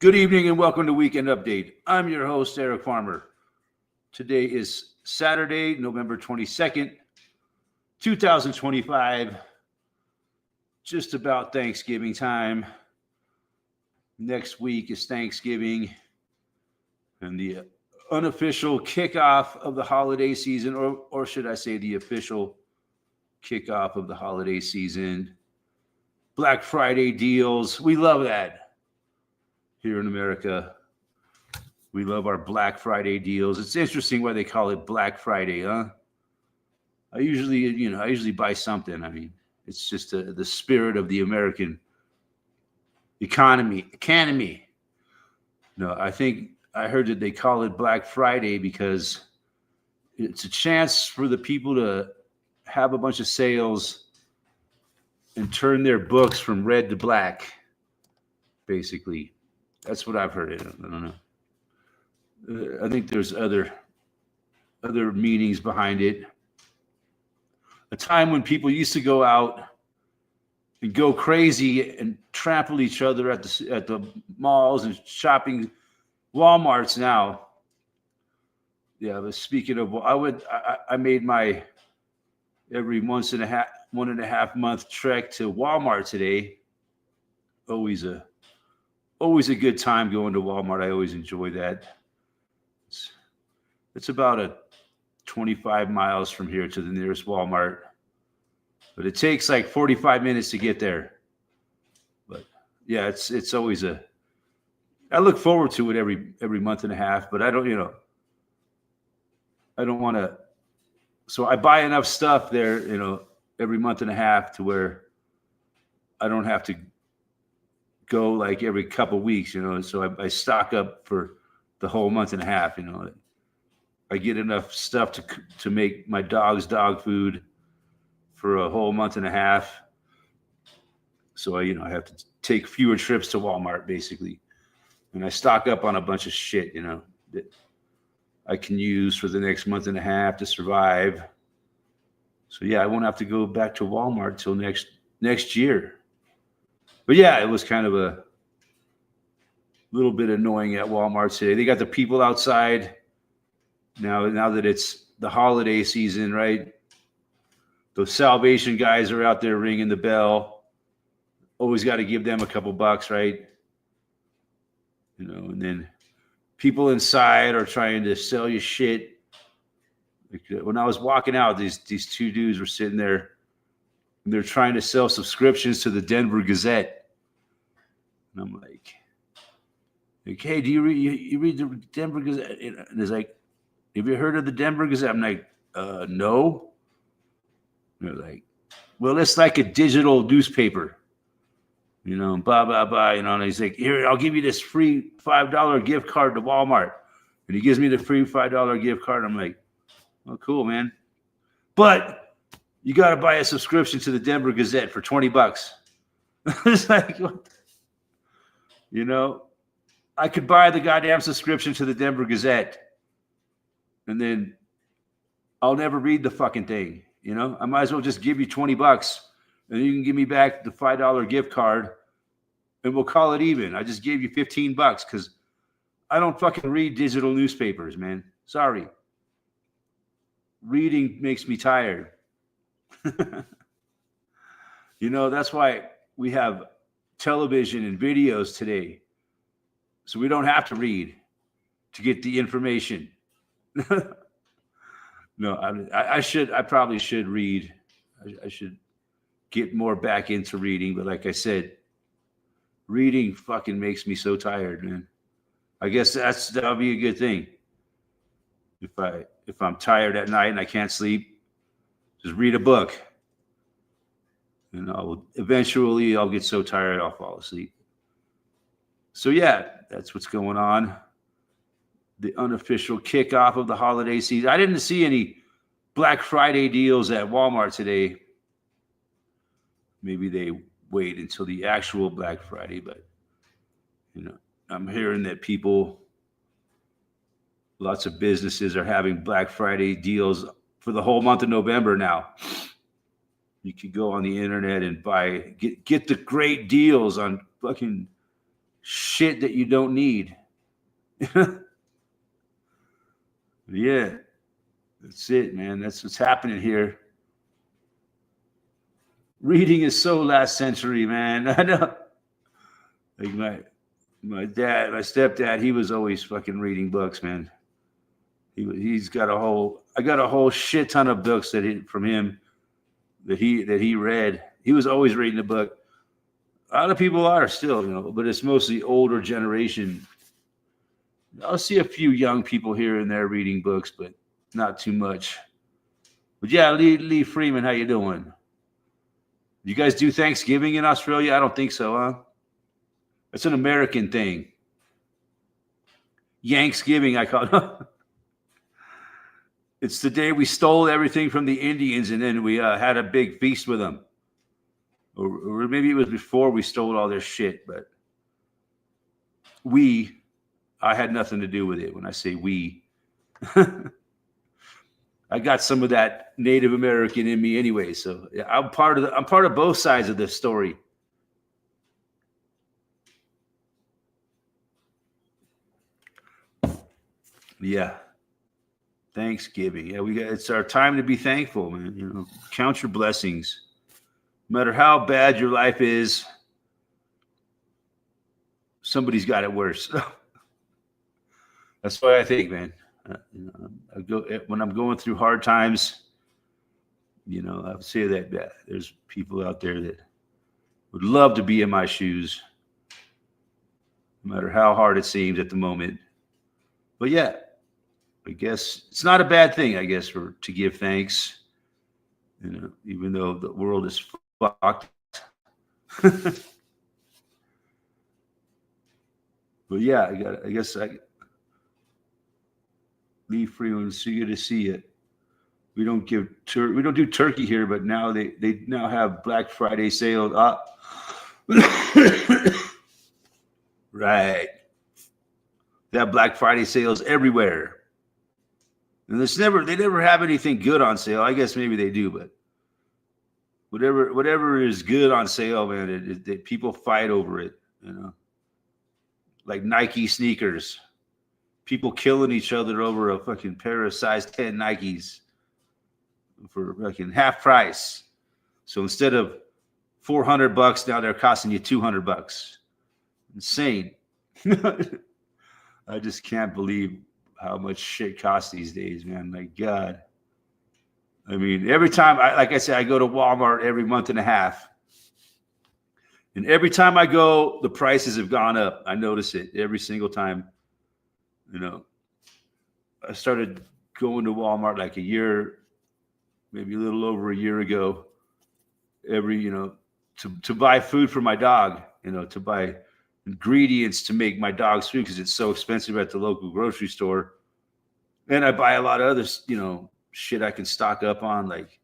Good evening and welcome to Weekend Update. I'm your host, Eric Farmer. Today is Saturday, November 22nd, 2025. Just about Thanksgiving time. Next week is Thanksgiving and the unofficial kickoff of the holiday season, or should I say the official kickoff of the holiday season. Black Friday deals. We love that. Here in America, we love our Black Friday deals. It's interesting why they call it Black Friday, huh? I usually buy something. I mean, it's just the spirit of the American economy. No, I heard that they call it Black Friday because it's a chance for the people to have a bunch of sales and turn their books from red to black, basically. That's what I've heard. I don't know. I think there's other meanings behind it. A time when people used to go out and go crazy and trample each other at the malls and shopping Walmarts now. Yeah, but speaking of, I made my every 1.5 month trek to Walmart today. Always a good time going to Walmart. I always enjoy that. It's about 25 miles from here to the nearest Walmart, but it takes like 45 minutes to get there. But yeah, it's always I look forward to it every month and a half, but I don't want to. So I buy enough stuff there, every month and a half to where I don't have to go like every couple of weeks, so I stock up for the whole month and a half. I get enough stuff to make my dog's dog food for a whole month and a half. So I have to take fewer trips to Walmart basically. And I stock up on a bunch of shit, that I can use for the next month and a half to survive. So yeah, I won't have to go back to Walmart till next year. But yeah, it was kind of a little bit annoying at Walmart today. They got the people outside now that it's the holiday season, right? Those Salvation guys are out there ringing the bell. Always got to give them a couple bucks, right? And then people inside are trying to sell you shit. Like when I was walking out, these two dudes were sitting there. And they're trying to sell subscriptions to the Denver Gazette. And I'm like, hey, do you read the Denver Gazette? And it's like, have you heard of the Denver Gazette? I'm like, no. And they're like, well, it's like a digital newspaper. Blah, blah, blah. And he's like, here, I'll give you this free $5 gift card to Walmart. And he gives me the free $5 gift card. I'm like, oh, cool, man. But you got to buy a subscription to the Denver Gazette for $20. It's like, what? I could buy the goddamn subscription to the Denver Gazette, and then I'll never read the fucking thing. I might as well just give you $20, and you can give me back the $5 gift card, and we'll call it even. I just gave you $15 because I don't fucking read digital newspapers, man. Sorry. Reading makes me tired. That's why we have television and videos today, so we don't have to read to get the information. No, I probably should read. I should get more back into reading, but like I said, reading fucking makes me so tired, man. I guess that'll be a good thing. If I'm tired at night and I can't sleep, just read a book. Eventually I'll get so tired I'll fall asleep. So yeah, that's what's going on. The unofficial kickoff of the holiday season. I didn't see any Black Friday deals at Walmart today. Maybe they wait until the actual Black Friday, but I'm hearing that lots of businesses are having Black Friday deals for the whole month of November now. You could go on the internet and get the great deals on fucking shit that you don't need. Yeah, that's it, man. That's what's happening here. Reading is so last century, man. I know. Like my dad, my stepdad, he was always fucking reading books, man. He's got a whole. I got a whole shit ton of books from him that he read. He was always reading a book. A lot of people are still, but it's mostly older generation. I'll see a few young people here and there reading books, but not too much. But yeah, Lee Freeman, how you doing? You guys do Thanksgiving in Australia? I don't think so, huh? It's an American thing. Yanksgiving, I call it. It's the day we stole everything from the Indians and then we had a big feast with them. Or maybe it was before we stole all their shit, but I had nothing to do with it when I say we. I got some of that Native American in me anyway, so yeah, I'm part of both sides of this story. Yeah. Thanksgiving. Yeah, it's our time to be thankful, man. Count your blessings. No matter how bad your life is, somebody's got it worse. That's what I think, man. When I'm going through hard times, I would say that there's people out there that would love to be in my shoes, no matter how hard it seems at the moment. But yeah, I guess it's not a bad thing, I guess, to give thanks, even though the world is fucked. But yeah, Lee Freeman, it's good to see it. We don't do turkey here, but now they now have Black Friday sales. Right. They have Black Friday sales everywhere. And they never have anything good on sale. I guess maybe they do, but whatever is good on sale, man, people fight over it, like Nike sneakers. People killing each other over a fucking pair of size 10 Nikes for fucking half price. So instead of $400, now they're costing you $200. Insane. I just can't believe how much shit costs these days, man. My God. I mean, every time, like I said, I go to Walmart every month and a half. And every time I go, the prices have gone up. I notice it every single time. I started going to Walmart like a year, maybe a little over a year ago, to buy food for my dog, to buy ingredients to make my dog's food because it's so expensive at the local grocery store. And I buy a lot of other, shit I can stock up on, like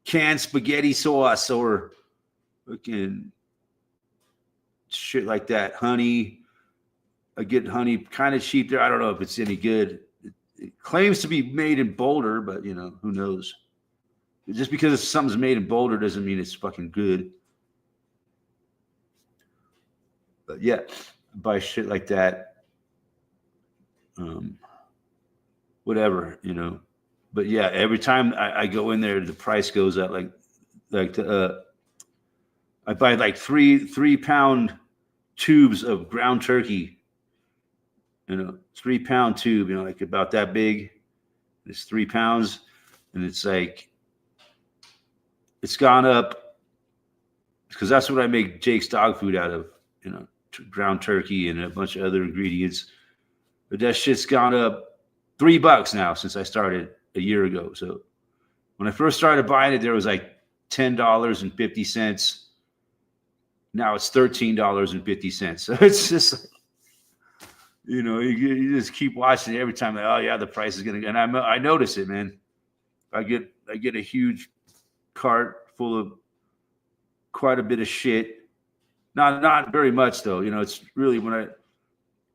canned spaghetti sauce or fucking shit like that. Honey. I get honey kind of cheap there. I don't know if it's any good. It claims to be made in Boulder, but who knows? Just because something's made in Boulder doesn't mean it's fucking good. But yeah, I buy shit like that. Whatever, But yeah, every time I go in there, the price goes up. I buy like 3-pound tubes of ground turkey. 3-pound tube, like about that big. It's 3 pounds, and it's like it's gone up because that's what I make Jake's dog food out of. Ground turkey and a bunch of other ingredients. But that shit's gone up $3 now since I started a year ago. So when I first started buying it, there was like $10.50. Now it's $13.50. So it's just you just keep watching it every time. Like, oh yeah, the price is gonna. And I notice it, man. I get a huge cart full of quite a bit of shit. Not very much though. It's really when I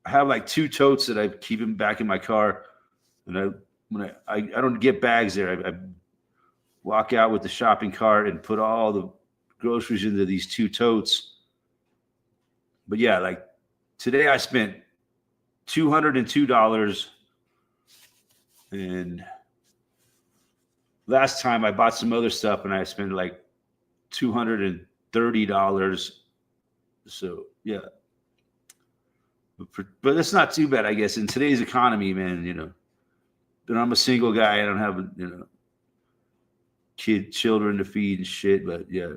have like 2 totes that I keep them back in my car, and I don't get bags there. I walk out with the shopping cart and put all the groceries into these 2 totes. But yeah, like today I spent $202, and last time I bought some other stuff and I spent like $230. So yeah, but it's not too bad, I guess, in today's economy, man. But I'm a single guy. I don't have children to feed and shit. But yeah,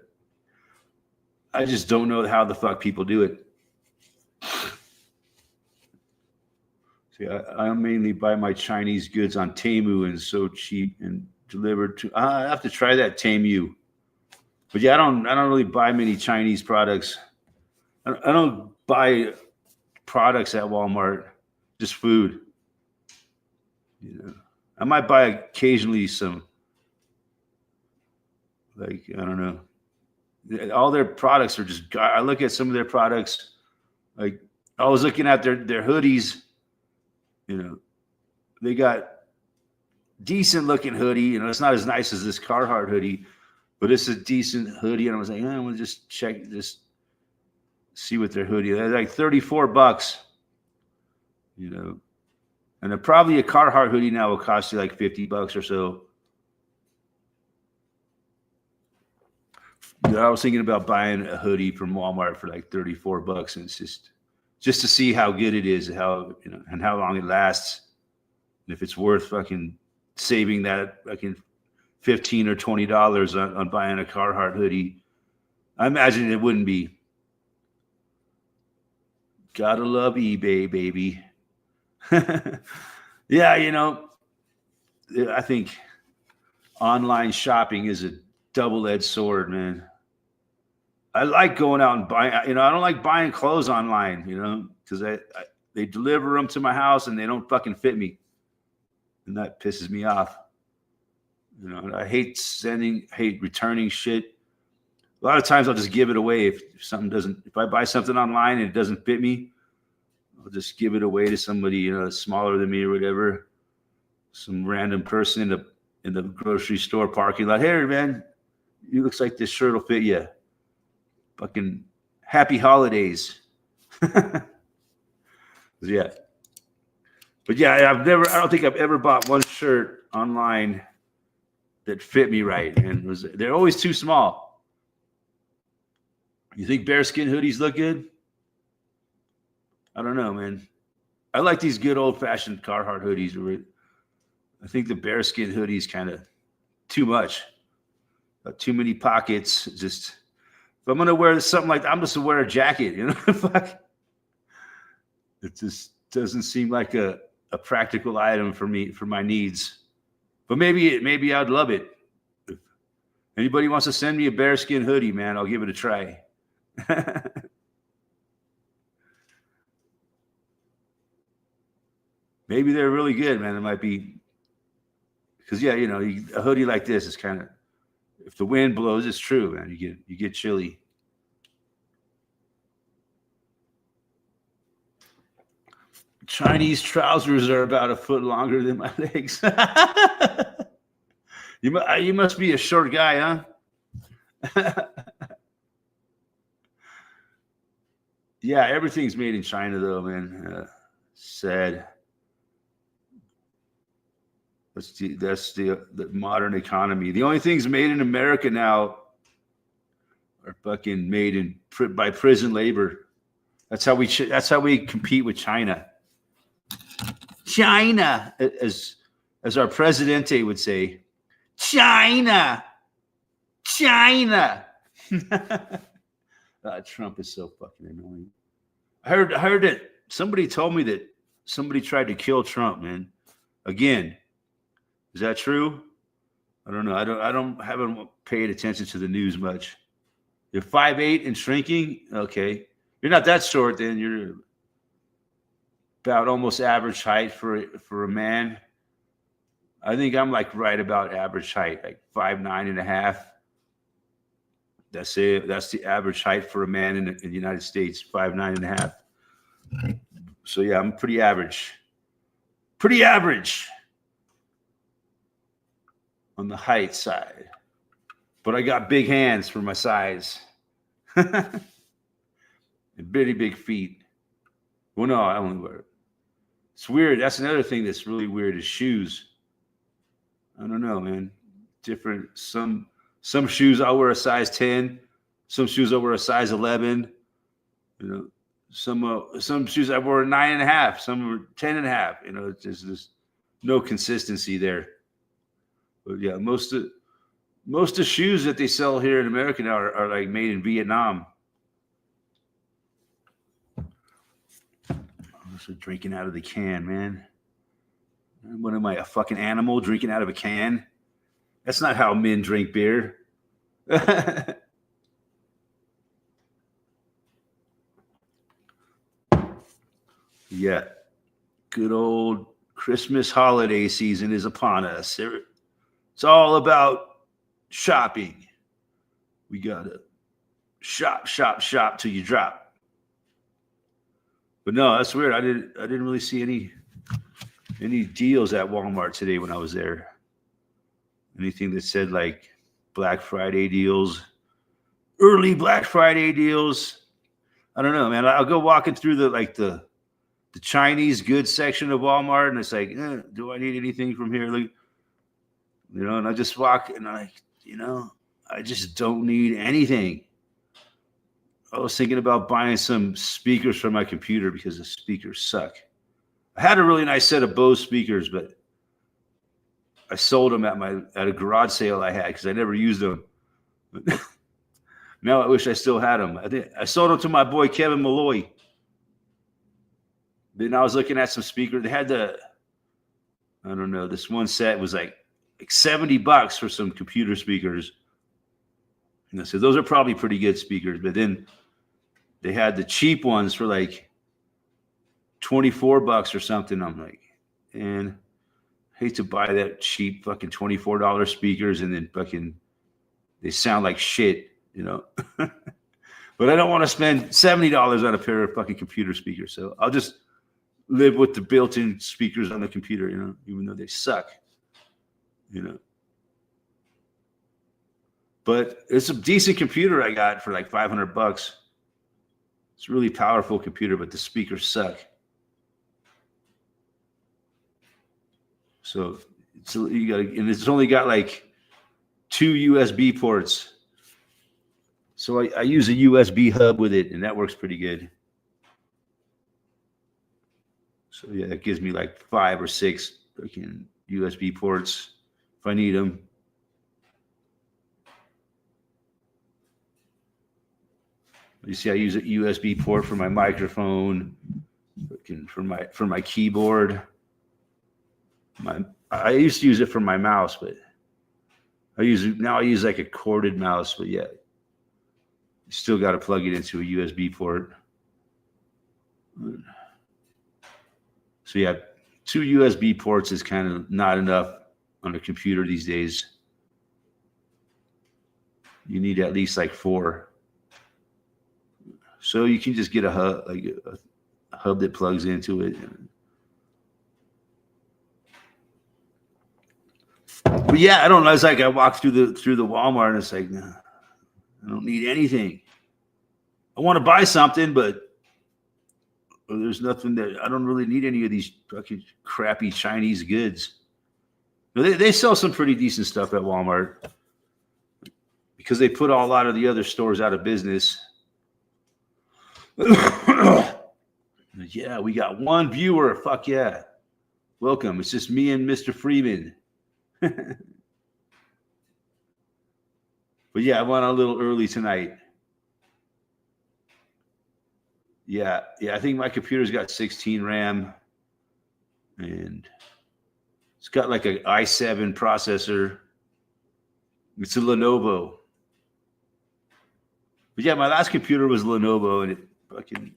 I just don't know how the fuck people do it. See, I mainly buy my Chinese goods on Temu, and so cheap and delivered to. I have to try that Temu. But yeah, I don't really buy many Chinese products. I don't buy products at Walmart, just food. I might buy occasionally some, like, I don't know. All their products are just. I look at some of their products, like I was looking at their hoodies. They got decent looking hoodie. It's not as nice as this Carhartt hoodie, but it's a decent hoodie. And I was like, I'm gonna just see what their hoodie. They're like $34. And probably a Carhartt hoodie now will cost you like $50 or so. I was thinking about buying a hoodie from Walmart for like $34, and it's just to see how good it is, and how long it lasts, and if it's worth fucking saving that fucking $15 or $20 on buying a Carhartt hoodie. I imagine it wouldn't be. Gotta love eBay, baby. Yeah, I think online shopping is a double-edged sword, man. I like going out and buying. I don't like buying clothes online, because they deliver them to my house and they don't fucking fit me, and that pisses me off. I hate returning shit. A lot of times I'll just give it away if something doesn't. If I buy something online and it doesn't fit me, I'll just give it away to somebody smaller than me or whatever, some random person in the grocery store parking lot. Hey man, you looks like this shirt will fit you. Fucking happy holidays. Yeah. But yeah, I don't think I've ever bought one shirt online that fit me right. And they're always too small. You think bearskin hoodies look good? I don't know, man. I like these good old fashioned Carhartt hoodies. I think the bearskin hoodies kind of too much. Got too many pockets. Just, if I'm gonna wear something like that, I'm just gonna wear a jacket. It just doesn't seem like a practical item for me, for my needs. But maybe I'd love it. If anybody wants to send me a bearskin hoodie, man, I'll give it a try. Maybe they're really good, man. It might be because a hoodie like this is kind of, if the wind blows, it's true, man. You get chilly. Chinese trousers are about a foot longer than my legs. You must be a short guy, huh? Yeah, everything's made in China, though, man. Sad. That's the modern economy. The only things made in America now are fucking made by prison labor. That's how we compete with China. China, as our presidente would say, China. Trump is so fucking annoying. I heard that somebody told me that somebody tried to kill Trump, man. Again, is that true? I don't know. I haven't paid attention to the news much. You're 5'8" and shrinking. Okay, you're not that short. Then you're about almost average height for a man. I think I'm like right about average height, like 5'9.5". That's it. That's the average height for a man in the United States, 5'9.5". So yeah, I'm pretty average. Pretty average on the height side, but I got big hands for my size. and pretty big feet. Well, no, I only wear it. It's weird. That's another thing that's really weird is shoes. I don't know, man. Different. Some shoes I'll wear a size 10. Some shoes I'll wear a size 11. You know, some shoes I wore a 9.5. Some were 10.5. You know, it's just no consistency there. But yeah, most of shoes that they sell here in America now are like made in Vietnam. I'm also drinking out of the can, man. What am I, a fucking animal drinking out of a can? That's not how men drink beer. Yeah. Good old Christmas holiday season is upon us. It's all about shopping. We gotta shop till you drop. But no, that's weird. I didn't really see any deals at Walmart today when I was there. Anything that said like Black Friday deals, early Black Friday deals. I don't know, man. I'll go walking through the Chinese goods section of Walmart, and it's like, do I need anything from here? Like, you know, and I just walk, and I just don't need anything. I was thinking about buying some speakers for my computer because the speakers suck. I had a really nice set of Bose speakers, but I sold them at a garage sale I had because I never used them. Now I wish I still had them. I sold them to my boy Kevin Malloy. Then I was looking at some speakers. They had I don't know, this one set was like $70 for some computer speakers. And I said, those are probably pretty good speakers. But then they had the cheap ones for like $24 or something. I'm like, man, I hate to buy that cheap fucking $24 speakers and then fucking they sound like shit, you know. But I don't want to spend $70 on a pair of fucking computer speakers. So I'll just live with the built-in speakers on the computer, you know, even though they suck, you know. But it's a decent computer I got for like $500. It's a really powerful computer, but the speakers suck. So you got, and it's only got like 2 USB ports. So I use a USB hub with it, and that works pretty good. So yeah, it gives me like 5 or 6 freaking USB ports if I need them. You see, I use a USB port for my microphone, for my keyboard. I used to use it for my mouse, but I use like a corded mouse. But yeah, you still got to plug it into a USB port. So yeah, 2 USB ports is kind of not enough on a computer these days. You need at least like 4. So you can just get a hub that plugs into it. But yeah, I don't know. It's like I walked through the Walmart and it's like, nah, I don't need anything. I want to buy something, but there's nothing that I don't really need any of these fucking crappy Chinese goods. They sell some pretty decent stuff at Walmart because they put a lot of the other stores out of business. Yeah, we got 1 viewer. Fuck yeah. Welcome. It's just me and Mr. Freeman. But yeah, I went a little early tonight. Yeah, I think my computer's got 16 RAM and it's got like an i7 processor. It's a Lenovo. But yeah, my last computer was Lenovo and it fucking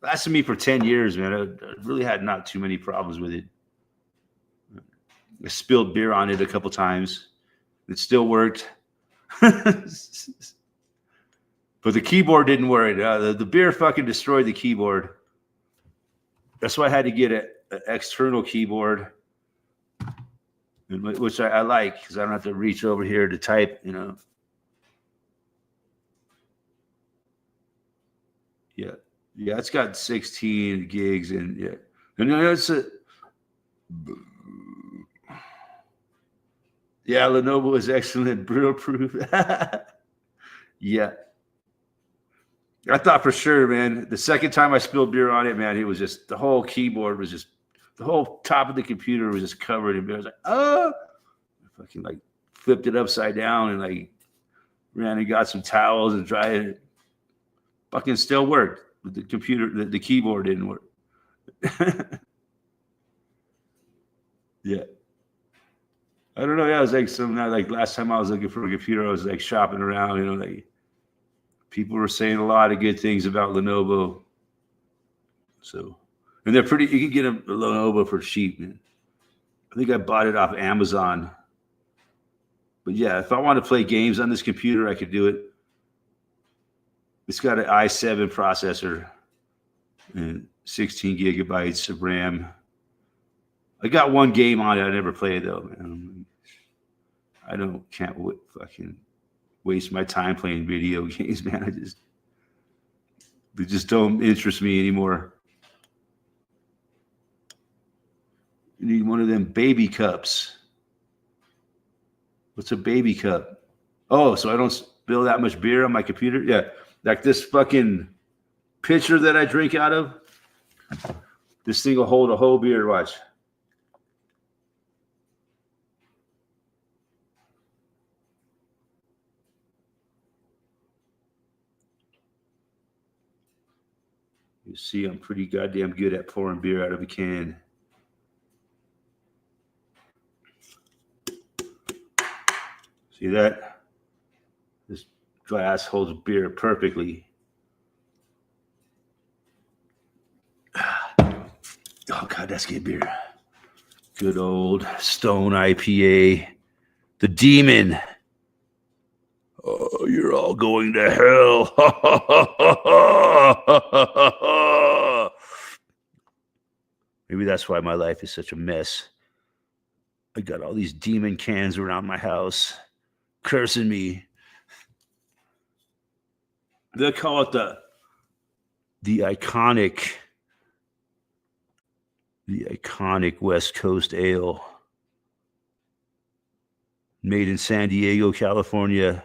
lasted me for 10 years, man. I really had not too many problems with it. I spilled beer on it a couple times. It still worked. But the keyboard didn't work. The beer fucking destroyed the keyboard. That's why I had to get an external keyboard, which I like because I don't have to reach over here to type, you know. Yeah. Yeah, it's got 16 gigs and yeah. And it's a yeah, Lenovo is excellent, brittle proof. Yeah. I thought for sure, man. The second time I spilled beer on it, man, it was just the whole keyboard was just the whole top of the computer was just covered in beer. I was like, oh, I fucking like flipped it upside down and like ran and got some towels and dried it. Fucking still worked. But the computer, the keyboard didn't work. Yeah. I don't know. Yeah, it was like some like last time I was looking for a computer, I was like shopping around, you know, like people were saying a lot of good things about Lenovo. So, and they're pretty, you can get a Lenovo for cheap, man. I think I bought it off Amazon. But yeah, if I want to play games on this computer, I could do it. It's got an i7 processor and 16 gigabytes of RAM. I got one game on it. I never played though, man. I can't fucking waste my time playing video games, man. They just don't interest me anymore. You need one of them baby cups. What's a baby cup? Oh, so I don't spill that much beer on my computer? Yeah, like this fucking pitcher that I drink out of. This thing will hold a whole beer. Watch. You see, I'm pretty goddamn good at pouring beer out of a can. See that? This glass holds beer perfectly. Oh, God, that's good beer. Good old Stone IPA. The Demon. Oh, you're all going to hell. Maybe that's why my life is such a mess. I got all these demon cans around my house cursing me. They call it the iconic West Coast Ale. Made in San Diego, California.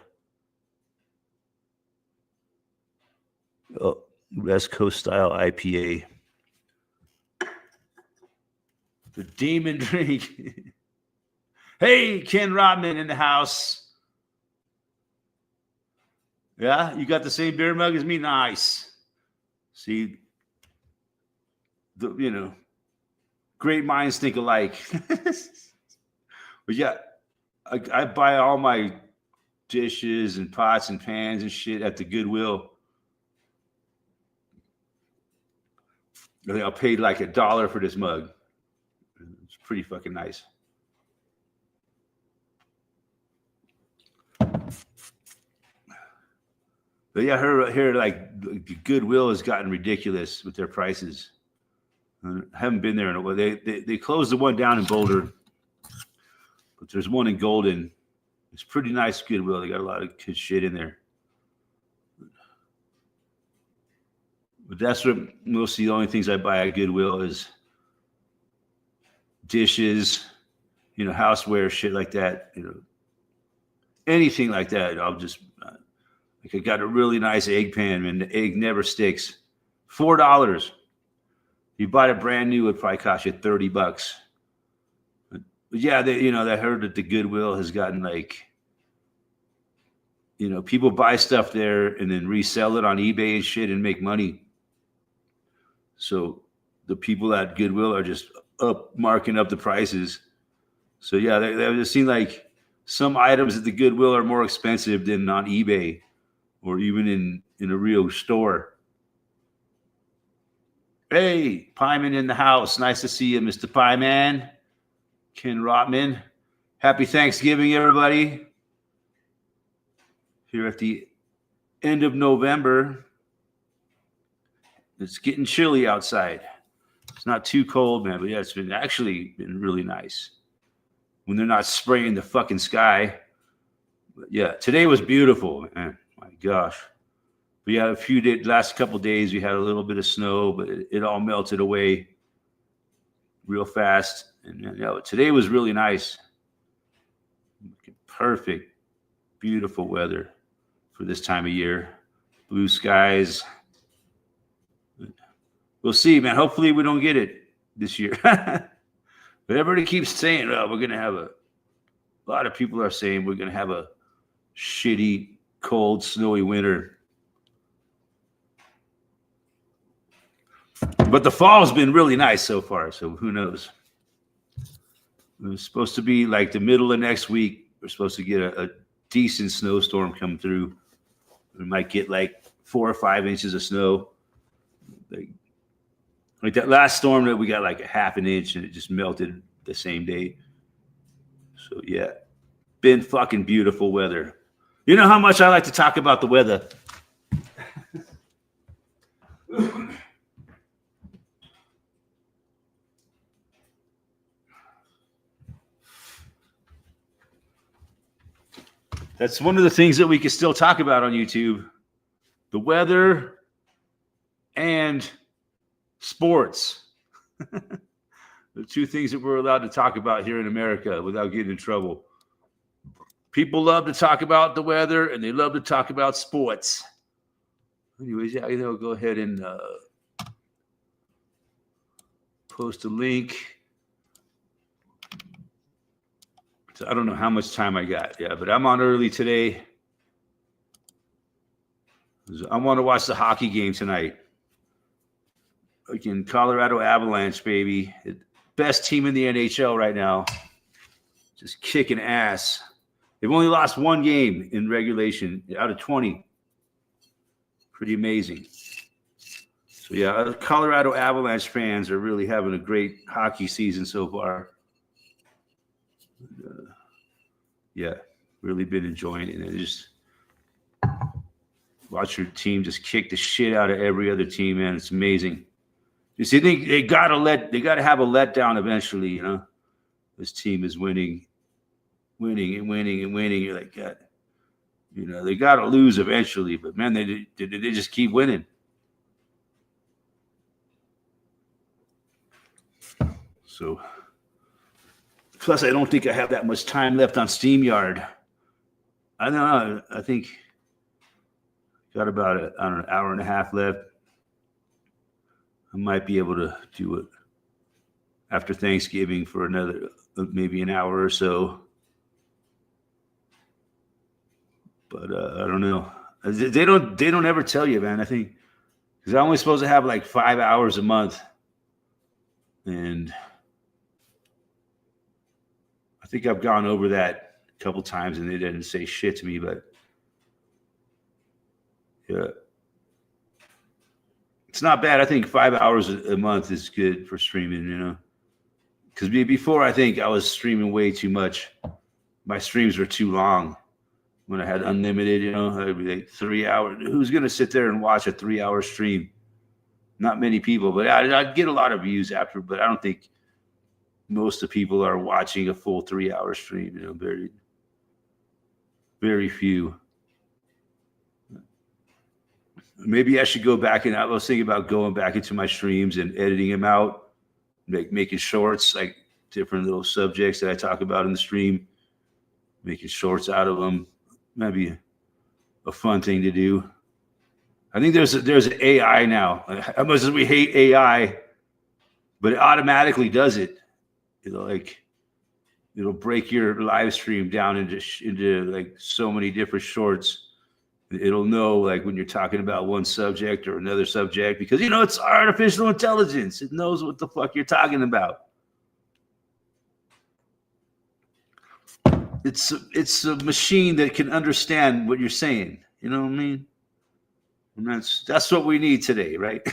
Oh, West Coast style IPA. The Demon Drink. Hey, Ken Rodman in the house. Yeah, you got the same beer mug as me? Nice. See, great minds think alike. But yeah, I buy all my dishes and pots and pans and shit at the Goodwill. I think I paid like $1 for this mug. It's pretty fucking nice. But yeah, I heard like Goodwill has gotten ridiculous with their prices. I haven't been there in a while. They closed the one down in Boulder, but there's one in Golden. It's pretty nice Goodwill. They got a lot of good shit in there. But that's what mostly the only things I buy at Goodwill is dishes, houseware, shit like that. Anything like that. I'll just I got a really nice egg pan, man. The egg never sticks. $4. You bought it brand new, it'd probably cost you $30. But yeah, I heard that the Goodwill has gotten people buy stuff there and then resell it on eBay and shit and make money. So the people at Goodwill are just marking up the prices. So yeah, they just seem like some items at the Goodwill are more expensive than on eBay or even in a real store. Hey, Pieman in the house. Nice to see you, Mr. Pieman. Ken Rotman. Happy Thanksgiving, everybody. Here at the end of November. It's getting chilly outside. It's not too cold, man, but yeah, it's been really nice. When they're not spraying the fucking sky. But yeah, today was beautiful, man. My gosh. We had a few days, last couple of days, we had a little bit of snow, but it all melted away real fast. And you know, today was really nice. Perfect, beautiful weather for this time of year. Blue skies. We'll see, man. Hopefully we don't get it this year. But everybody keeps saying, well, we're going to have a lot of people are saying we're going to have a shitty, cold, snowy winter. But the fall's been really nice so far, so who knows? It was supposed to be like the middle of next week. We're supposed to get a decent snowstorm come through. We might get like 4 or 5 inches of snow. Like that last storm that we got like a half an inch and it just melted the same day. So yeah, been fucking beautiful weather. You know how much I like to talk about the weather. That's one of the things that we can still talk about on YouTube. The weather and sports. The two things that we're allowed to talk about here in America without getting in trouble. People love to talk about the weather and they love to talk about sports. Anyways, yeah, go ahead and post a link. So I don't know how much time I got. Yeah, but I'm on early today. I want to watch the hockey game tonight. Again, Colorado Avalanche, baby. Best team in the NHL right now. Just kicking ass. They've only lost 1 game in regulation out of 20. Pretty amazing. So, yeah, Colorado Avalanche fans are really having a great hockey season so far. Yeah, really been enjoying it. And just watch your team just kick the shit out of every other team, man. It's amazing. You see, they gotta have a letdown eventually. You know, this team is winning. You're like, God, you know, they gotta lose eventually, but man, they just keep winning. So. Plus, I don't think I have that much time left on StreamYard. I don't know. I think got about an hour and a half left. I might be able to do it after Thanksgiving for another maybe an hour or so. But I don't know. They don't ever tell you, man. I think because I'm only supposed to have like 5 hours a month, and I think I've gone over that a couple times and they didn't say shit to me, but yeah, it's not bad. I think 5 hours a month is good for streaming, you know, because before I think I was streaming way too much. My streams were too long when I had unlimited, you know, I'd be like 3 hours. Who's going to sit there and watch a 3-hour stream? Not many people, but I'd get a lot of views after, but I don't think most of the people are watching a full 3-hour stream, you know, very, very few. Maybe I should go back and I was thinking about going back into my streams and editing them out, like making shorts, like different little subjects that I talk about in the stream, making shorts out of them. Maybe a fun thing to do. I think there's an AI now. As much as we hate AI, but it automatically does it. It'll break your live stream down into like so many different shorts. It'll know like when you're talking about one subject or another subject because you know it's artificial intelligence. It knows what the fuck you're talking about. It's a machine that can understand what you're saying. You know what I mean? And that's what we need today, right?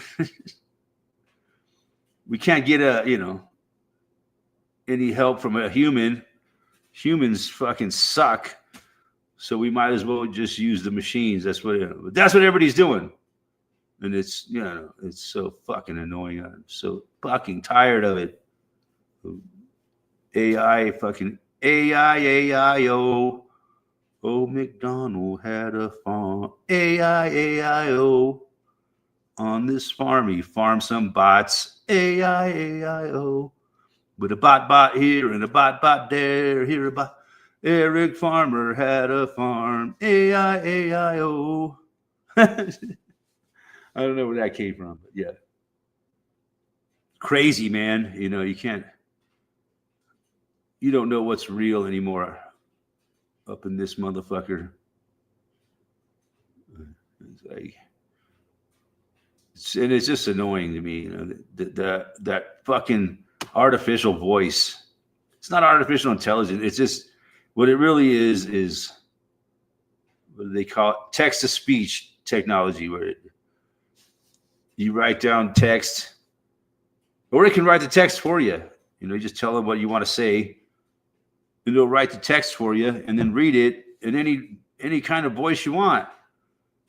We can't get any help from a human. Humans fucking suck. So we might as well just use the machines. That's what everybody's doing. And it's, you know, it's so fucking annoying. I'm so fucking tired of it. AI, fucking AI, oh. Old MacDonald had a farm, A-I-A-I-O. On this farm, he farmed some bots, A-I-A-I-O. With a bot here and a bot there, here a bot. Eric Farmer had a farm, A-I-A-I-O. I don't know where that came from, but yeah. Crazy, man. You know, you don't know what's real anymore up in this motherfucker. It's like, and it's just annoying to me, you know, that fucking artificial voice. It's not artificial intelligence. It's just what it really is what do they call it? Text to speech technology, where you write down text, or it can write the text for you. You know, you just tell them what you want to say, and it'll write the text for you, and then read it in any kind of voice you want.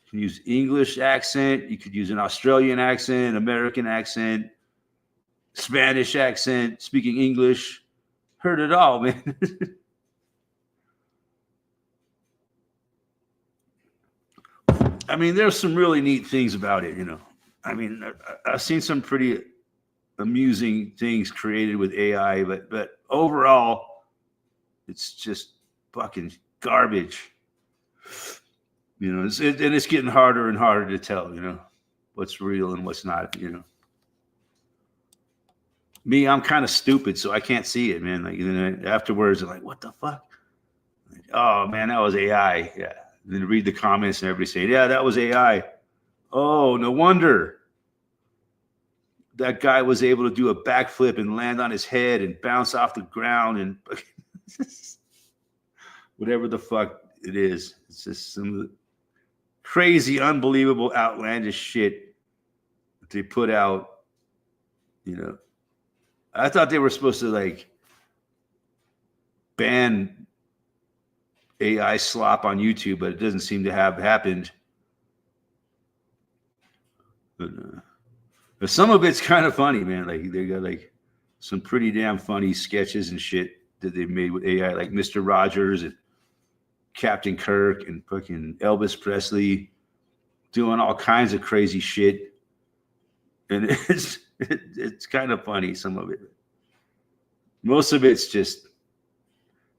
You can use English accent. You could use an Australian accent, American accent, Spanish accent, speaking English. Heard it all, man. I mean, there's some really neat things about it, you know. I mean, I've seen some pretty amusing things created with AI, but overall, it's just fucking garbage. You know, and it's getting harder and harder to tell, you know, what's real and what's not, you know. Me, I'm kind of stupid, so I can't see it, man. Like, then afterwards, I'm like, what the fuck? Like, oh, man, that was AI. Yeah. And then read the comments and everybody saying, yeah, that was AI. Oh, no wonder that guy was able to do a backflip and land on his head and bounce off the ground and whatever the fuck it is. It's just some crazy, unbelievable, outlandish shit that they put out. You know, I thought they were supposed to like ban AI slop on YouTube, but it doesn't seem to have happened. But some of it's kind of funny, man. Like they got like some pretty damn funny sketches and shit that they made with AI, like Mr. Rogers and Captain Kirk and fucking Elvis Presley doing all kinds of crazy shit. And it's kind of funny, some of it. Most of it's just,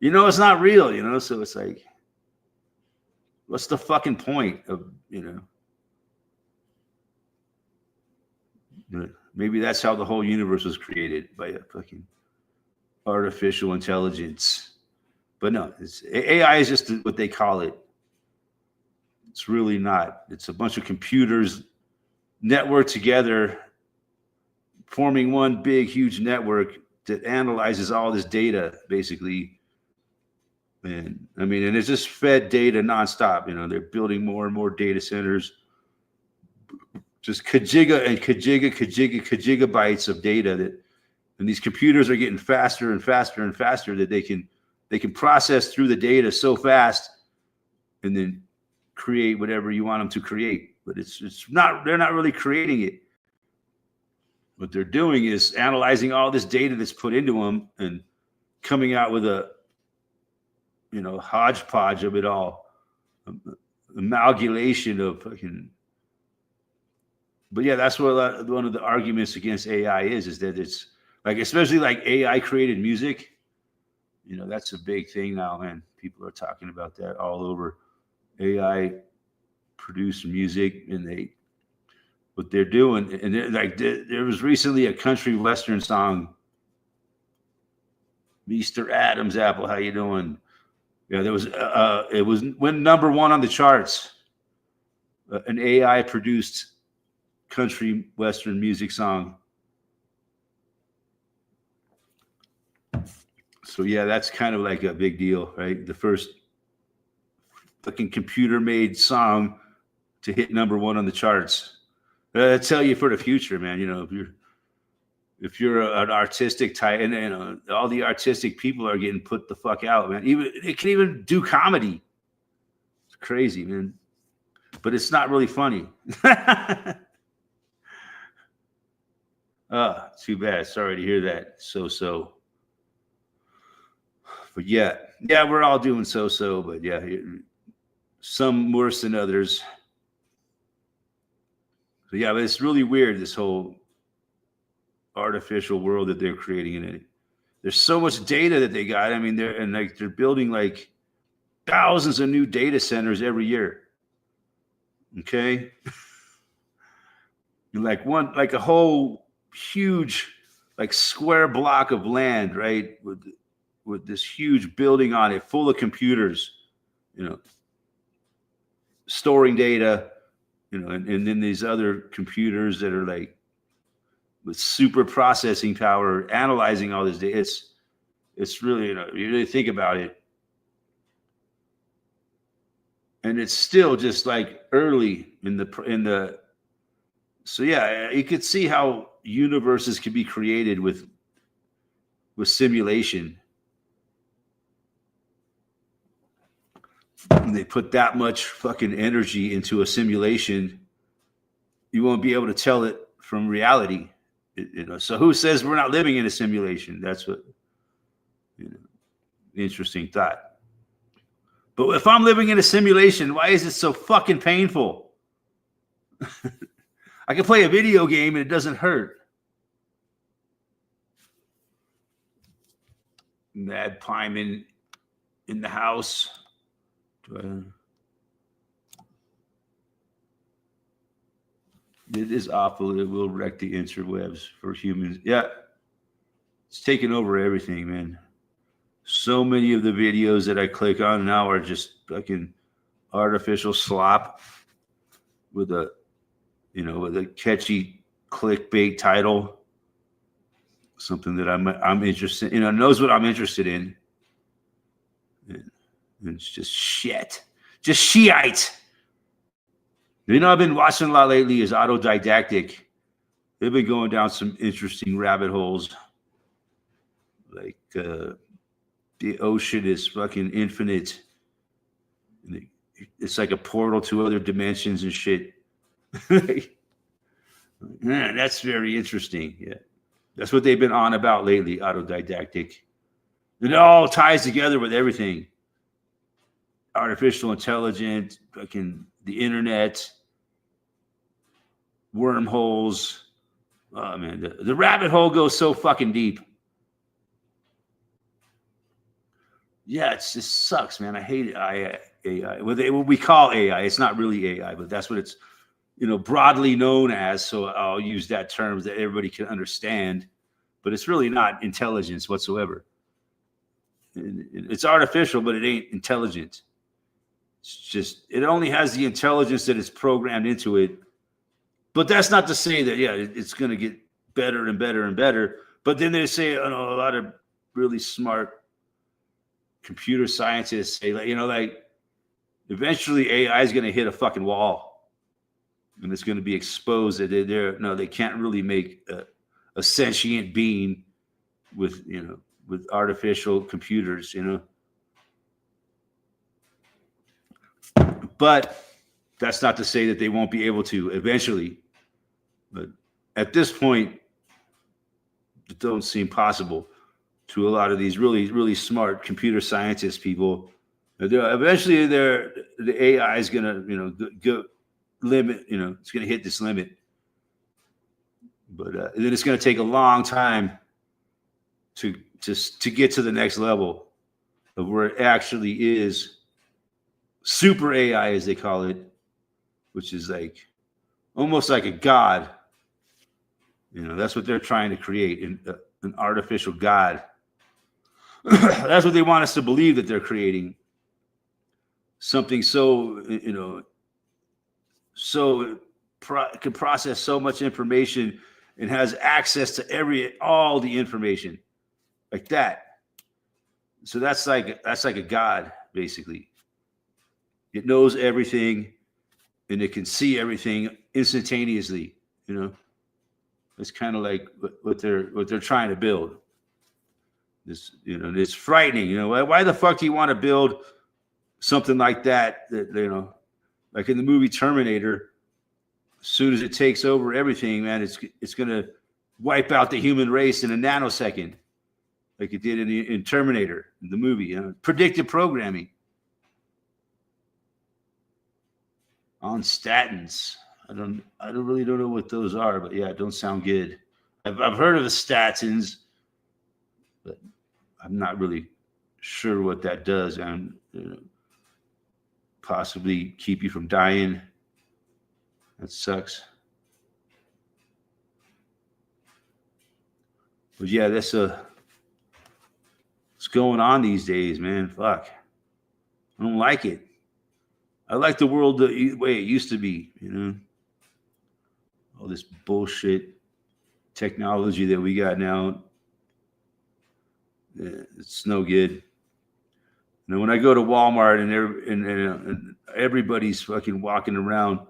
you know, it's not real, you know, so it's like, what's the fucking point of, you know? Maybe that's how the whole universe was created, by a fucking artificial intelligence. But no, AI is just what they call it. It's really not. It's a bunch of computers networked together, forming one big, huge network that analyzes all this data, basically. And I mean, and it's just fed data nonstop. You know, they're building more and more data centers. Just kagigabytes of data that, and these computers are getting faster and faster and faster that they can process through the data so fast and then create whatever you want them to create. But it's not, they're not really creating it. What they're doing is analyzing all this data that's put into them and coming out with a, you know, hodgepodge of it all, amalgamation of fucking. But yeah, that's what one of the arguments against AI is that it's like, especially like AI created music. You know, that's a big thing now, man. People are talking about that all over. AI produced music, and what they're doing, and like there was recently a country western song. Mr. Adam's apple, how you doing? Yeah, there was it went #1 on the charts. An AI produced country western music song. So yeah, that's kind of like a big deal, right? The first fucking computer made song to hit #1 on the charts. I tell you, for the future, man. You know, if you're an artistic type, and you know, all the artistic people are getting put the fuck out, man. Even it can even do comedy. It's crazy, man. But it's not really funny. Too bad. Sorry to hear that. So. But yeah, we're all doing so. But yeah, some worse than others. So yeah, but it's really weird, this whole artificial world that they're creating in it. There's so much data that they got. I mean, they're building like thousands of new data centers every year. Okay. Like a whole huge like square block of land, right? With this huge building on it full of computers, storing data, and then these other computers that are like with super processing power, analyzing all this data. It's really, you really think about it. And it's still just like early in the so yeah, you could see how universes can be created with simulation. And they put that much fucking energy into a simulation, you won't be able to tell it from reality. So who says we're not living in a simulation? That's what, interesting thought. But if I'm living in a simulation, why is it so fucking painful? I can play a video game and it doesn't hurt. Mad Pyman in the house. It is awful. It will wreck the interwebs for humans. Yeah. It's taking over everything, man. So many of the videos that I click on now are just fucking artificial slop with a catchy clickbait title. Something that I'm interested in, knows what I'm interested in. And it's just shit. Just shiite. I've been watching a lot lately is Autodidactic. They've been going down some interesting rabbit holes. Like the ocean is fucking infinite. It's like a portal to other dimensions and shit. Man, that's very interesting. Yeah. That's what they've been on about lately, Autodidactic. It all ties together with everything. Artificial intelligence, fucking the internet, wormholes. Oh man, the rabbit hole goes so fucking deep. Yeah, it just sucks, man. I hate it. AI. What we call AI. It's not really AI, but that's what it's broadly known as. So I'll use that term that everybody can understand. But it's really not intelligence whatsoever. It's artificial, but it ain't intelligent. It's just, it only has the intelligence that is programmed into it. But that's not to say that, it's going to get better and better and better. But then they say, a lot of really smart computer scientists say, like eventually AI is going to hit a fucking wall. And it's going to be exposed that they can't really make a sentient being with artificial computers, But that's not to say that they won't be able to eventually. But at this point, it don't seem possible to a lot of these really, really smart computer scientist people. Eventually, the AI is going to, go limit. It's going to hit this limit. But then it's going to take a long time to get to the next level of where it actually is super AI, as they call it, which is like almost like a god. That's what they're trying to create, an artificial god. That's what they want us to believe, that they're creating something so, can process so much information and has access to all the information like that. So that's like a god, basically. It knows everything and it can see everything instantaneously. It's kind of like what they're trying to build. It's frightening. Why the fuck do you want to build something like that? Like in the movie Terminator, as soon as it takes over everything, man, it's going to wipe out the human race in a nanosecond. like it did in Terminator, the movie. Predictive programming on statins. I don't really know what those are, but yeah, it don't sound good. I've heard of the statins, but I'm not really sure what that does, and possibly keep you from dying. That sucks. But yeah, that's what's going on these days, man. Fuck, I don't like it. I like the world the way it used to be, all this bullshit technology that we got now. It's no good. When I go to Walmart and everybody's fucking walking around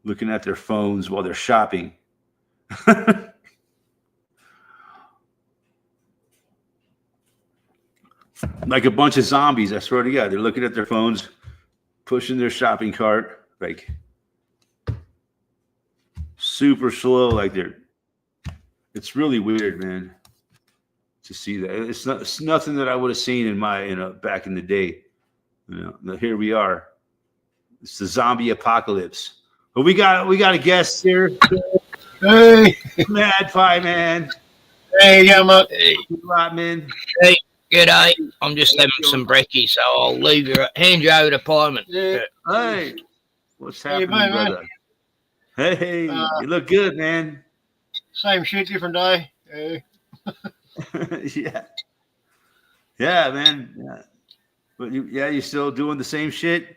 looking at their phones while they're shopping. Like a bunch of zombies, I swear to God. They're looking at their phones, pushing their shopping cart, like super slow, like it's really weird, man, to see that. It's nothing that I would have seen in my, back in the day. Here we are. It's the zombie apocalypse. But we got a guest here. Hey, Mad Pie Man. hey, Yama. Hey, Man. hey, g'day. I'm just having some brekkie, so I'll hand you over to Pieman. Yeah. Hey, what's happening, man, brother? Hey, you look good, man. Same shit, different day. Hey. Yeah, man. Yeah. But you still doing the same shit?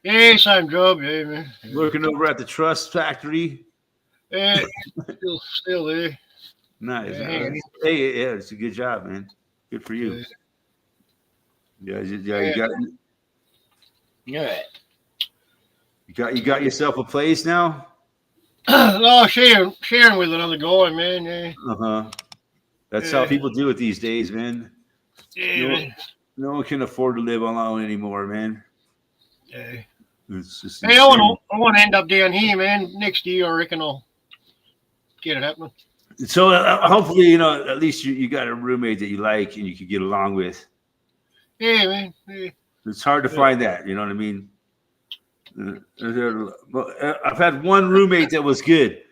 Yeah, same job, yeah, man. Working over at the Trust Factory. Yeah, still there. Nice. Yeah. Hey, yeah, it's a good job, man. Good for you. Yeah, you got. Yeah. You got yourself a place now. No, sharing with another guy, man. Yeah. That's how people do it these days, man. Yeah, man. No one can afford to live alone anymore, man. Yeah. It's just hey, I want to end up down here, man. Next year, I reckon I'll get it happening. So hopefully, at least you got a roommate that you like and you can get along with. Yeah, man. Yeah. It's hard to find that. You know what I mean? I've had one roommate that was good.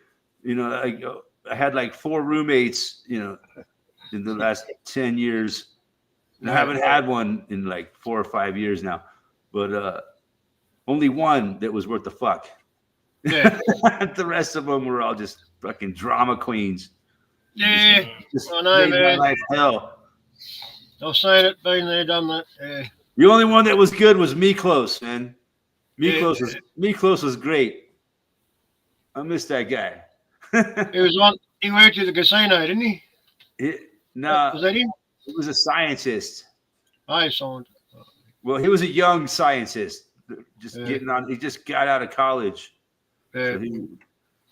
I had like 4 roommates, in the last 10 years. And I haven't had one in like 4 or 5 years now. But only one that was worth the fuck. Yeah. The rest of them were all just fucking drama queens. Yeah. Just I know, made man. my life hell. I've seen it, been there, done that. Yeah. The only one that was good was Miklos, man. Miklos was great. I miss that guy. He worked at the casino, didn't he? No, Was that him? he was a scientist. I saw it. Well, he was a young scientist, just getting on. He just got out of college. Yeah. So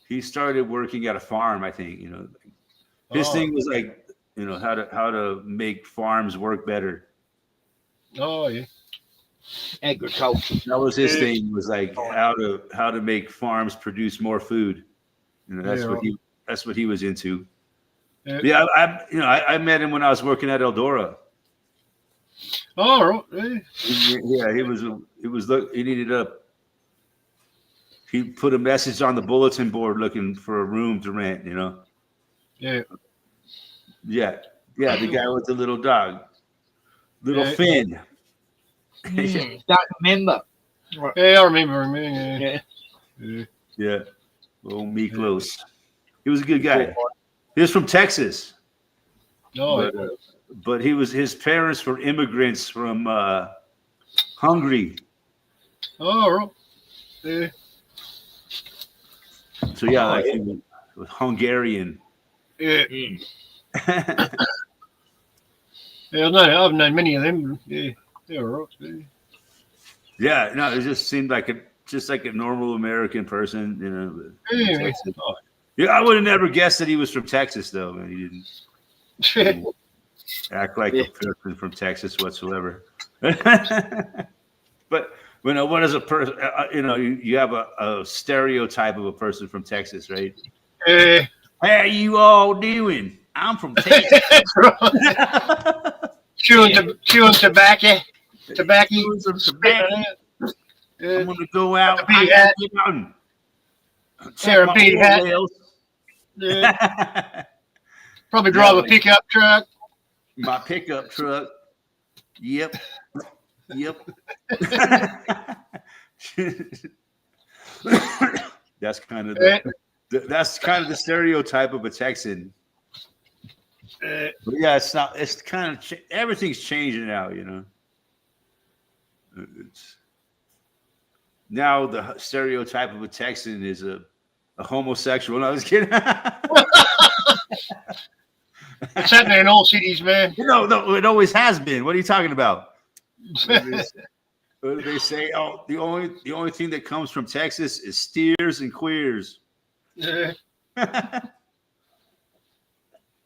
he started working at a farm, I think. His thing was like, how to make farms work better. Oh yeah. Agriculture. That was his thing. Was like how to make farms produce more food. That's what he was into. Yeah, I met him when I was working at Eldora. Oh, right. Yeah, he needed he put a message on the bulletin board looking for a room to rent, Yeah. Yeah, the guy with the little dog. Little Finn. Don't remember. Yeah, I remember him. Yeah. Oh, Miklos. He was a good guy. He was from Texas. But his parents were immigrants from Hungary. Oh, right. Yeah. So yeah, he was Hungarian. Yeah. Yeah, I've known many of them. Yeah, they're right. Yeah, no, it just seemed like a normal American person, Yeah, I would have never guessed that he was from Texas, though. Man, he didn't act like a person from Texas whatsoever. But what is a person? You have a stereotype of a person from Texas, right? Yeah. How you all doing? I'm from Texas. chewing tobacco. Doing some tobacco. I'm gonna go out. Big hat. And Wear check a my big hat. whales. Probably drive a like- pickup truck. My pickup truck. Yep. That's kind of the stereotype of a Texan. But yeah, it's not. It's kind of everything's changing now. You know. It's, now the stereotype of a Texan is a homosexual. No, I was kidding. It's happening in all cities, man. No, it always has been. What are you talking about? What do they say? Oh, the only thing that comes from Texas is steers and queers. Yeah.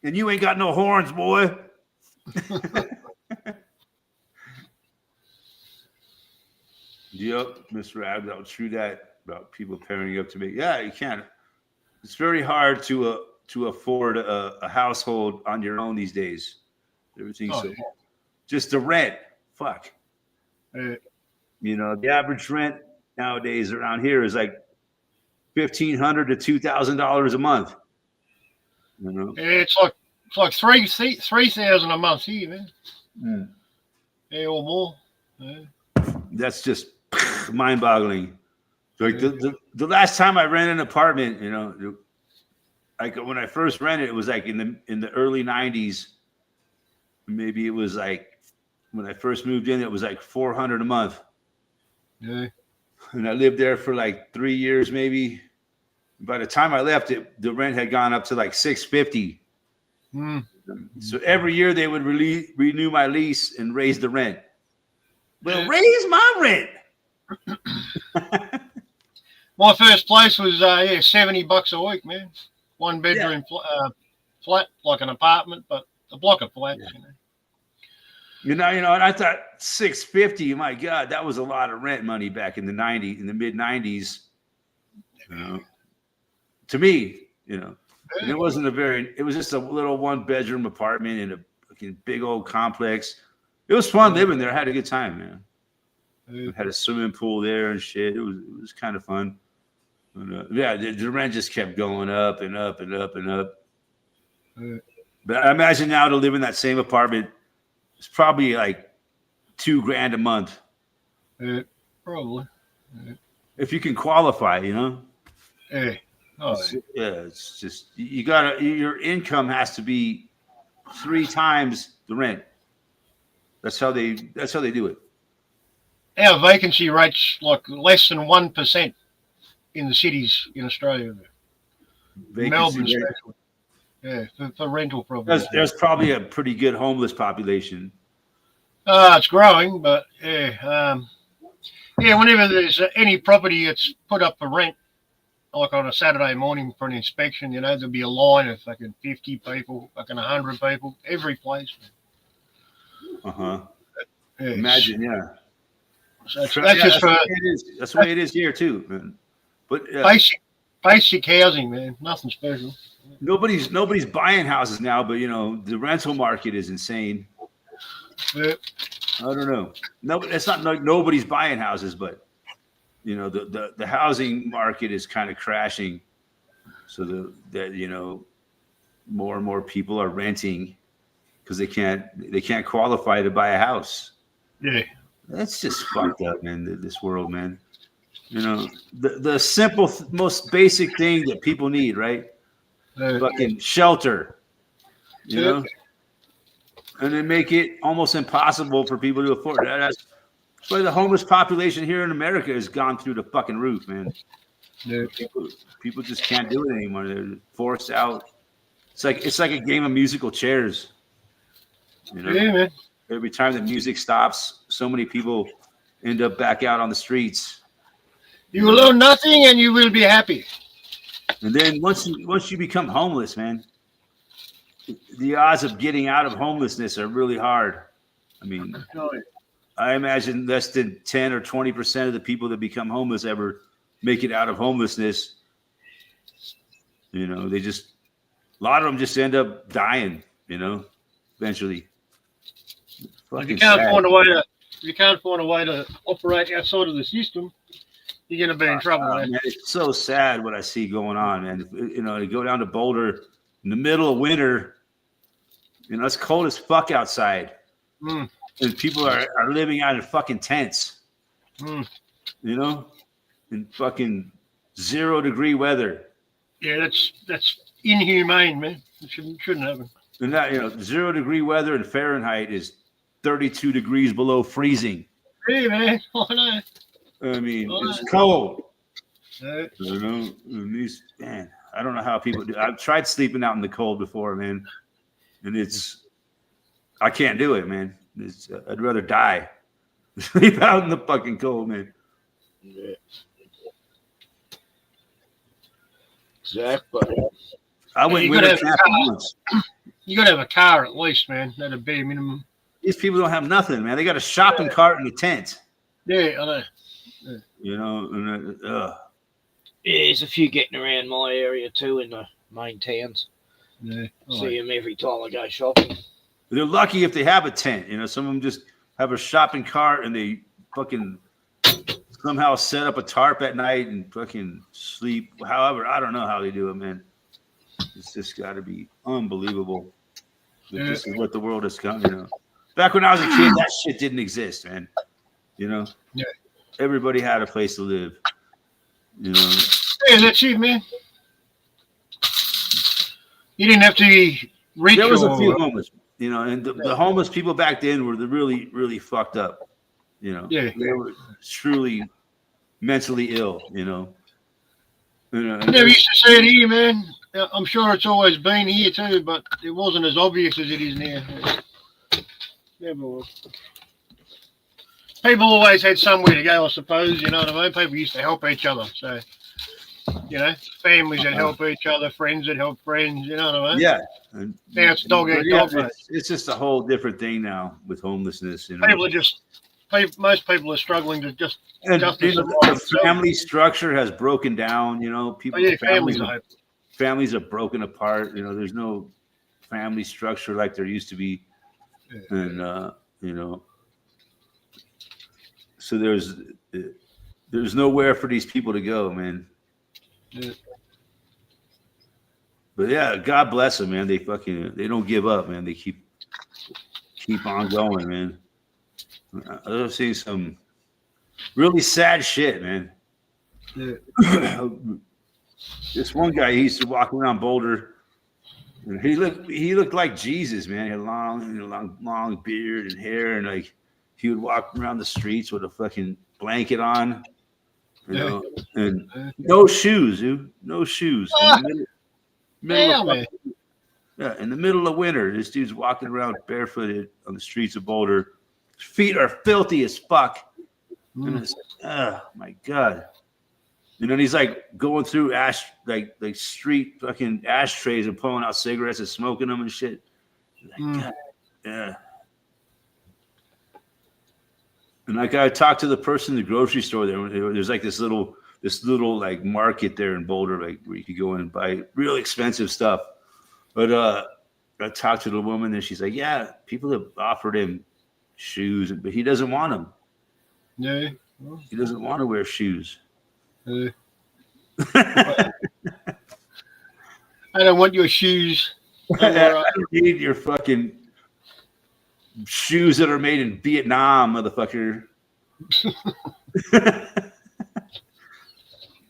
And you ain't got no horns, boy. Yep, Mr. Abdel, true that about people pairing up to me. Yeah, you can't. It's very hard to afford a household on your own these days. Everything's so just the rent. Fuck. You know, the average rent nowadays around here is like $1,500 to $2,000 a month. You know, It's like 3,000 a month here, man. Yeah, or more. Yeah. that's just mind-boggling. Like the last time I rented an apartment, you know, like when I first rented, it was like in the early 90s. Maybe it was like when I first moved in, it was like $400 a month. Yeah. And I lived there for like 3 years, maybe. By the time I left, the rent had gone up to like $650. So every year they would renew my lease and raise the rent. Well, raise my rent. My first place was $70 a week, man. One bedroom flat, like an apartment, but a block of flats. Yeah. You know, and I thought $650. My God, that was a lot of rent money back in the mid 90s. You know, to me, you know, and it wasn't it was just a little 1-bedroom apartment in a fucking big old complex. It was fun living there. I had a good time, man. We had a swimming pool there and shit. It was kind of fun. And, the rent just kept going up and up and up and up. But I imagine now to live in that same apartment, it's probably like $2,000 a month. Probably. If you can qualify, you know. Yeah. Oh, It's just your income has to be 3 times the rent. That's how they do it. Our vacancy rate's like less than 1% in the cities in Australia. Melbourne, Vacancy rate. especially. Yeah, for rental properties. There's probably a pretty good homeless population. It's growing, but whenever there's any property that's put up for rent, like on a Saturday morning for an inspection, you know, there'll be a line of fucking 50 people, fucking 100 people, every place. Uh-huh. Yeah, Imagine, yeah. So that's just for that's the way it is here too, man. But basic housing, man. Nothing special. nobody's buying houses now, but you know the rental market is insane. Yeah. I don't know. No, it's not like nobody's buying houses, but you know the housing market is kind of crashing. So that you know more and more people are renting because they can't qualify to buy a house. Yeah. That's just fucked up, man. This world, man. You know, the simple, most basic thing that people need, right? Fucking shelter. You know, and they make it almost impossible for people to afford. That's why the homeless population here in America has gone through the fucking roof, man. Yeah. People just can't do it anymore. They're forced out. It's like a game of musical chairs. You know? Yeah, man. Every time the music stops, so many people end up back out on the streets. You will learn nothing and you will be happy. And then once you become homeless, man, the odds of getting out of homelessness are really hard. I mean, I imagine less than 10 or 20% of the people that become homeless ever make it out of homelessness. You know, they just A lot of them just end up dying, you know, eventually. If Fucking you can't sad. find a way to, if you can't find a way to operate outside of the system, you're going to be in trouble, man. Man, it's so sad what I see going on, man. You know, you go down to Boulder in the middle of winter, you know, it's cold as fuck outside. Mm. And people are living out in fucking tents, Mm. you know, in fucking 0 degree weather. Yeah, that's inhumane, man. It shouldn't happen. And that, you know, 0 degree weather in Fahrenheit is 32 degrees below freezing. Yeah, man. I know. I mean, it's cold. Yeah. You know, and these, man, I don't know how people do. I've tried sleeping out in the cold before, man, and I can't do it, man. I'd rather die than sleep out in the fucking cold, man. Yeah. Exactly. I went you winter gotta have camping once. You got to have a car at least, man. At a bare minimum. These people don't have nothing, man. They got a shopping cart and a tent, Yeah, I know. you know. And Yeah, there's a few getting around my area too in the main towns. Yeah. See them every time I go shopping. they're lucky if they have a tent. You know, some of them just have a shopping cart and they fucking somehow set up a tarp at night and fucking sleep. However, I don't know how they do it, man. It's just got to be unbelievable. That Yeah. This is what the world has come. You know, back when I was a kid, that shit didn't exist, man. You know, Yeah. Everybody had a place to live. You know, Yeah, that's it, man. You didn't have to be rich. there was a or- few homeless. You know, and the homeless people back then were the really, really fucked up. You know, Yeah. they were truly mentally ill. You know, I never used to see it here, man. I'm sure it's always been here too, but it wasn't as obvious as it is now. Never was. People always had somewhere to go, I suppose. You know what I mean? People used to help each other. So, you know, families that help each other, friends that help friends. You know what I mean? yeah. And, Now it's dog eat yeah, dog, mate. it's just a whole different thing now with homelessness. You know, People are just. Most people are struggling to just. and justice you know, and the family structure has broken down. You know, people, Oh, yeah, families are. families are broken apart. You know, there's no family structure like there used to be, and you know, so there's nowhere for these people to go, man. Yeah. But yeah, God bless them, man. They don't give up, man. They keep on going, man. I've seen some really sad shit, man. Yeah. This one guy, he used to walk around Boulder, and he looked like Jesus, man. He had long beard and hair, and like he would walk around the streets with a fucking blanket on, you know, and no shoes, dude, no shoes. In the middle of, yeah, in the middle of winter, this dude's walking around barefooted on the streets of Boulder. His feet are filthy as fuck, and it's oh my god. And then he's like going through like street fucking ashtrays and pulling out cigarettes and smoking them and shit. Like, God, yeah. And like I talked to the person in the grocery store there. There's like this little like market there in Boulder, like where you could go in and buy real expensive stuff. But I talked to the woman and she's like, yeah, people have offered him shoes, but he doesn't want them. Yeah. He doesn't want to wear shoes. I don't want your shoes. I don't need your fucking shoes that are made in Vietnam, motherfucker.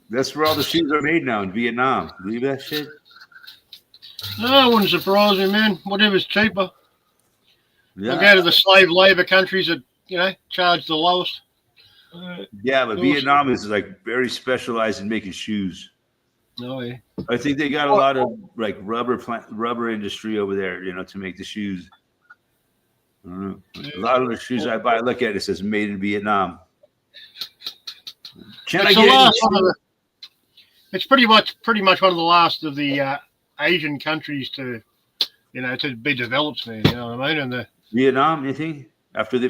That's where all the shoes are made now, in Vietnam. Believe that shit? No, it wouldn't surprise me, man. Whatever's cheaper. Yeah. I'll go to the slave labor countries that, charge the lowest. Yeah, but Vietnam is like very specialized in making shoes. Oh, yeah. I think they got a lot of like rubber industry over there, to make the shoes. I don't know. A lot of the shoes I buy, look at it says made in Vietnam. It's pretty much one of the last of the Asian countries to be developed, man. You know what I mean? And Vietnam, you think? After the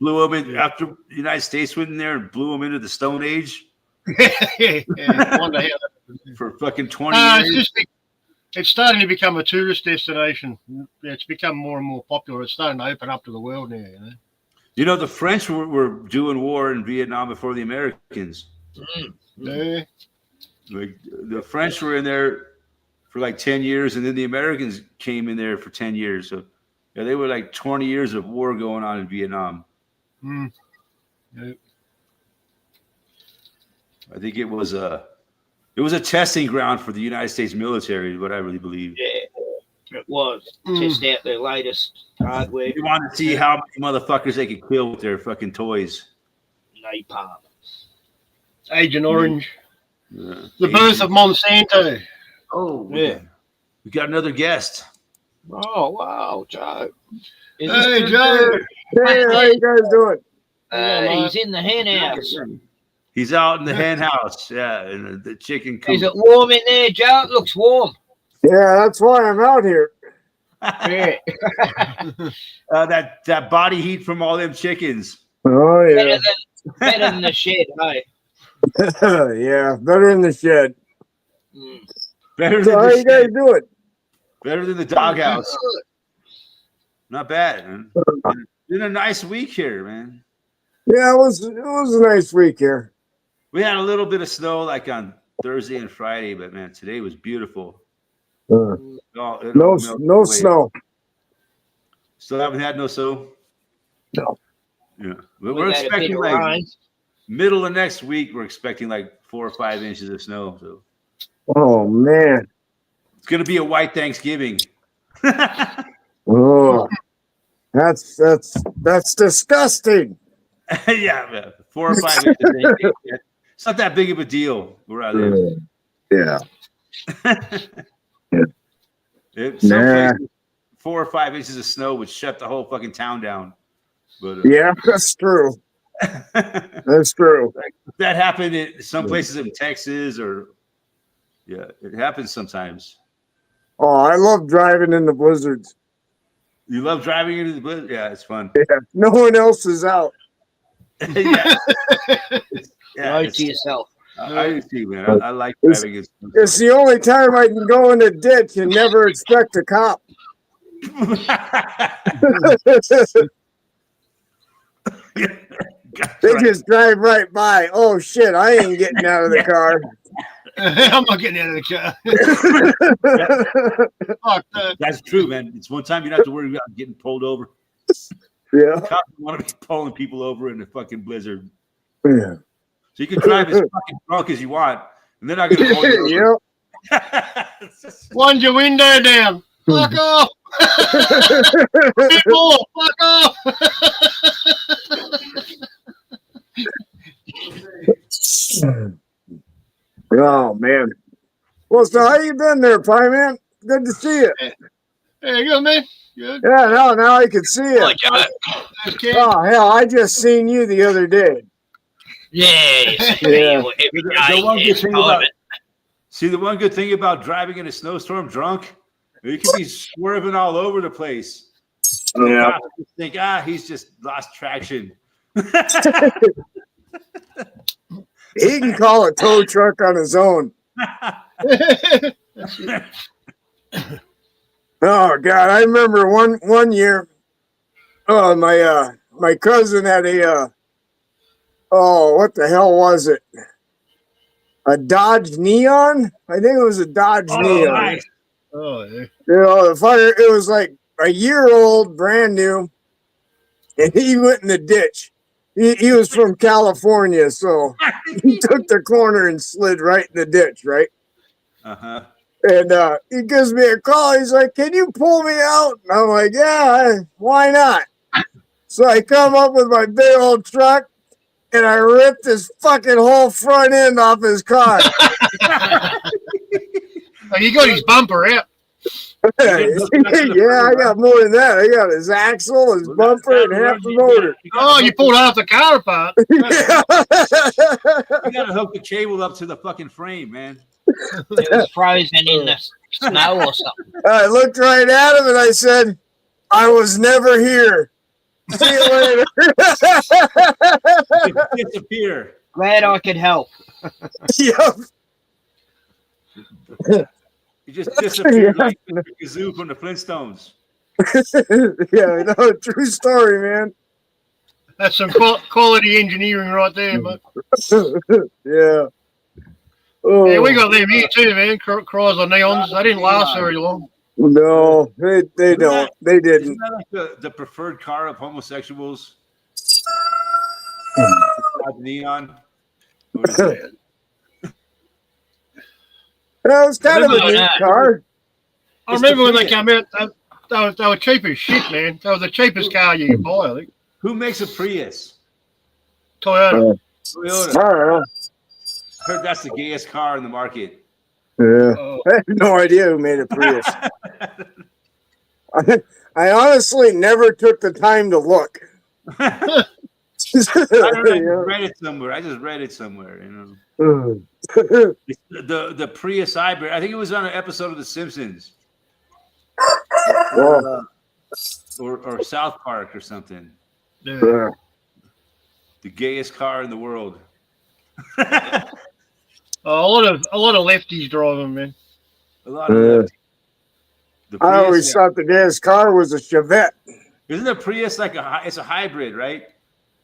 blew them in, after the United States went in there and blew them into the Stone Age yeah. Wonder how for fucking 20 years. It's starting to become a tourist destination. It's become more and more popular. It's starting to open up to the world now, you know. You know, the French were doing war in Vietnam before the Americans. Yeah. Like the French were in there for like 10 years, and then the Americans came in there for 10 years. So yeah, they were like 20 years of war going on in Vietnam. Mm. Yeah. I think it was a testing ground for the United States military, is what I really believe. Yeah, it was. Test out their latest hardware. They wanted to see how many motherfuckers they could kill with their fucking toys. Napalm. Agent Orange. Yeah. The birth of Monsanto. Oh, Yeah. We got another guest. Oh, wow, Joe. Is Hey, this Joe. Hey, how you guys doing? He's in the hen house. He's out in the hen house. Yeah, and the chicken coop. Is it warm in there, Joe? It looks warm. Yeah, that's why I'm out here. Yeah. That body heat from all them chickens. Oh yeah, Better than the shed, hey? yeah, better in the shed. Mm. Better So than how the you guys shed. doing? Better than the doghouse. Not bad, man. Been a nice week here, man. Yeah, it was a nice week here. We had a little bit of snow like on Thursday and Friday, but man, today was beautiful. No It all melted no away. snow. Still haven't had no snow. No. Yeah, but We we're had a bit expecting of like rain. middle of next week. We're expecting like 4 or 5 inches of snow. So Oh man. it's gonna be a white Thanksgiving. Oh, that's disgusting. Yeah, man. 4 or 5 inches. It's not that big of a deal where I live. Yeah. Some Nah. places, 4 or 5 inches of snow would shut the whole fucking town down. But Yeah, that's true. That's true. that happened in some places in Texas, or yeah, it happens sometimes. Oh, I love driving in the blizzards. You love driving into the blizzard? Yeah, it's fun. Yeah, no one else is out. Yeah, Go it's- to yourself. I do too, man. I like It's- driving. It's the only time I can go in a ditch and never expect a cop. They just drive right by. Oh shit! I ain't getting out of the car. I'm not getting out of the car. Fuck that. That's true, man. It's one time you don't have to worry about getting pulled over. Yeah. Cops want to be pulling people over in the fucking blizzard. Yeah. So you can drive as fucking drunk as you want, and they're not going to pull you Yep. over. Wind your window down. Fuck off. People, fuck off. Oh man. Well, so how you been there, Pie Man? Good to see you. Hey, good, man. Good. Yeah, now I can see Oh, you. Joe. Nice kid. Oh hell, I just seen you the other day. Yes. Yeah. Every The day. one good It's thing time. about- See, the one good thing about driving in a snowstorm drunk, you can be swerving all over the place. Yeah. Cops just think, he's just lost traction. He can call a tow truck on his own. Oh God, I remember one year. Oh my cousin had a what the hell was it? A Dodge Neon? I think it was a Dodge Neon. Nice. Oh, yeah. You know, the fire. It was like a year old, brand new, and he went in the ditch. He was from California, so he took the corner and slid right in the ditch, right? Uh-huh. And he gives me a call. He's like, "Can you pull me out?" And I'm like, "Yeah, why not?" So I come up with my big old truck, and I ripped his fucking whole front end off his car. Oh, you got his bumper out. Yeah, I got more than that. I got his axle, his bumper, and half the motor. Oh, you pulled half the car apart. Yeah. You got to hook the cable up to the fucking frame, man. It was frozen in the snow or something. I looked right at him and I said, "I was never here. See you later." Disappear. Glad I could help. Yep. He just disappeared like the Kazoo from the Flintstones. Yeah, no, true story, man. That's some quality engineering right there, but Yeah. Oh, yeah, we got them here too, man. Chrysler Neons. They didn't last very long. no, they don't. They didn't. Isn't that like the preferred car of homosexuals? Neon. What is it? That was kind of a Remember neat that? car. I remember when they came out. They were cheap as shit, man. They were the cheapest car you could buy, I think. Who makes a Prius? Toyota. Toyota. I don't know. I heard that's the gayest car in the market. Yeah. Oh, I have no idea who made a Prius. I honestly never took the time to look. I don't know. I Yeah. just read it somewhere. You Oh, know, the Prius hybrid. I think it was on an episode of The Simpsons or South Park or something. yeah. The gayest car in the world. A lot of lefties drive them, man. A lot of I the always thought the gayest car was a Chevette. Isn't the Prius like it's a hybrid, right?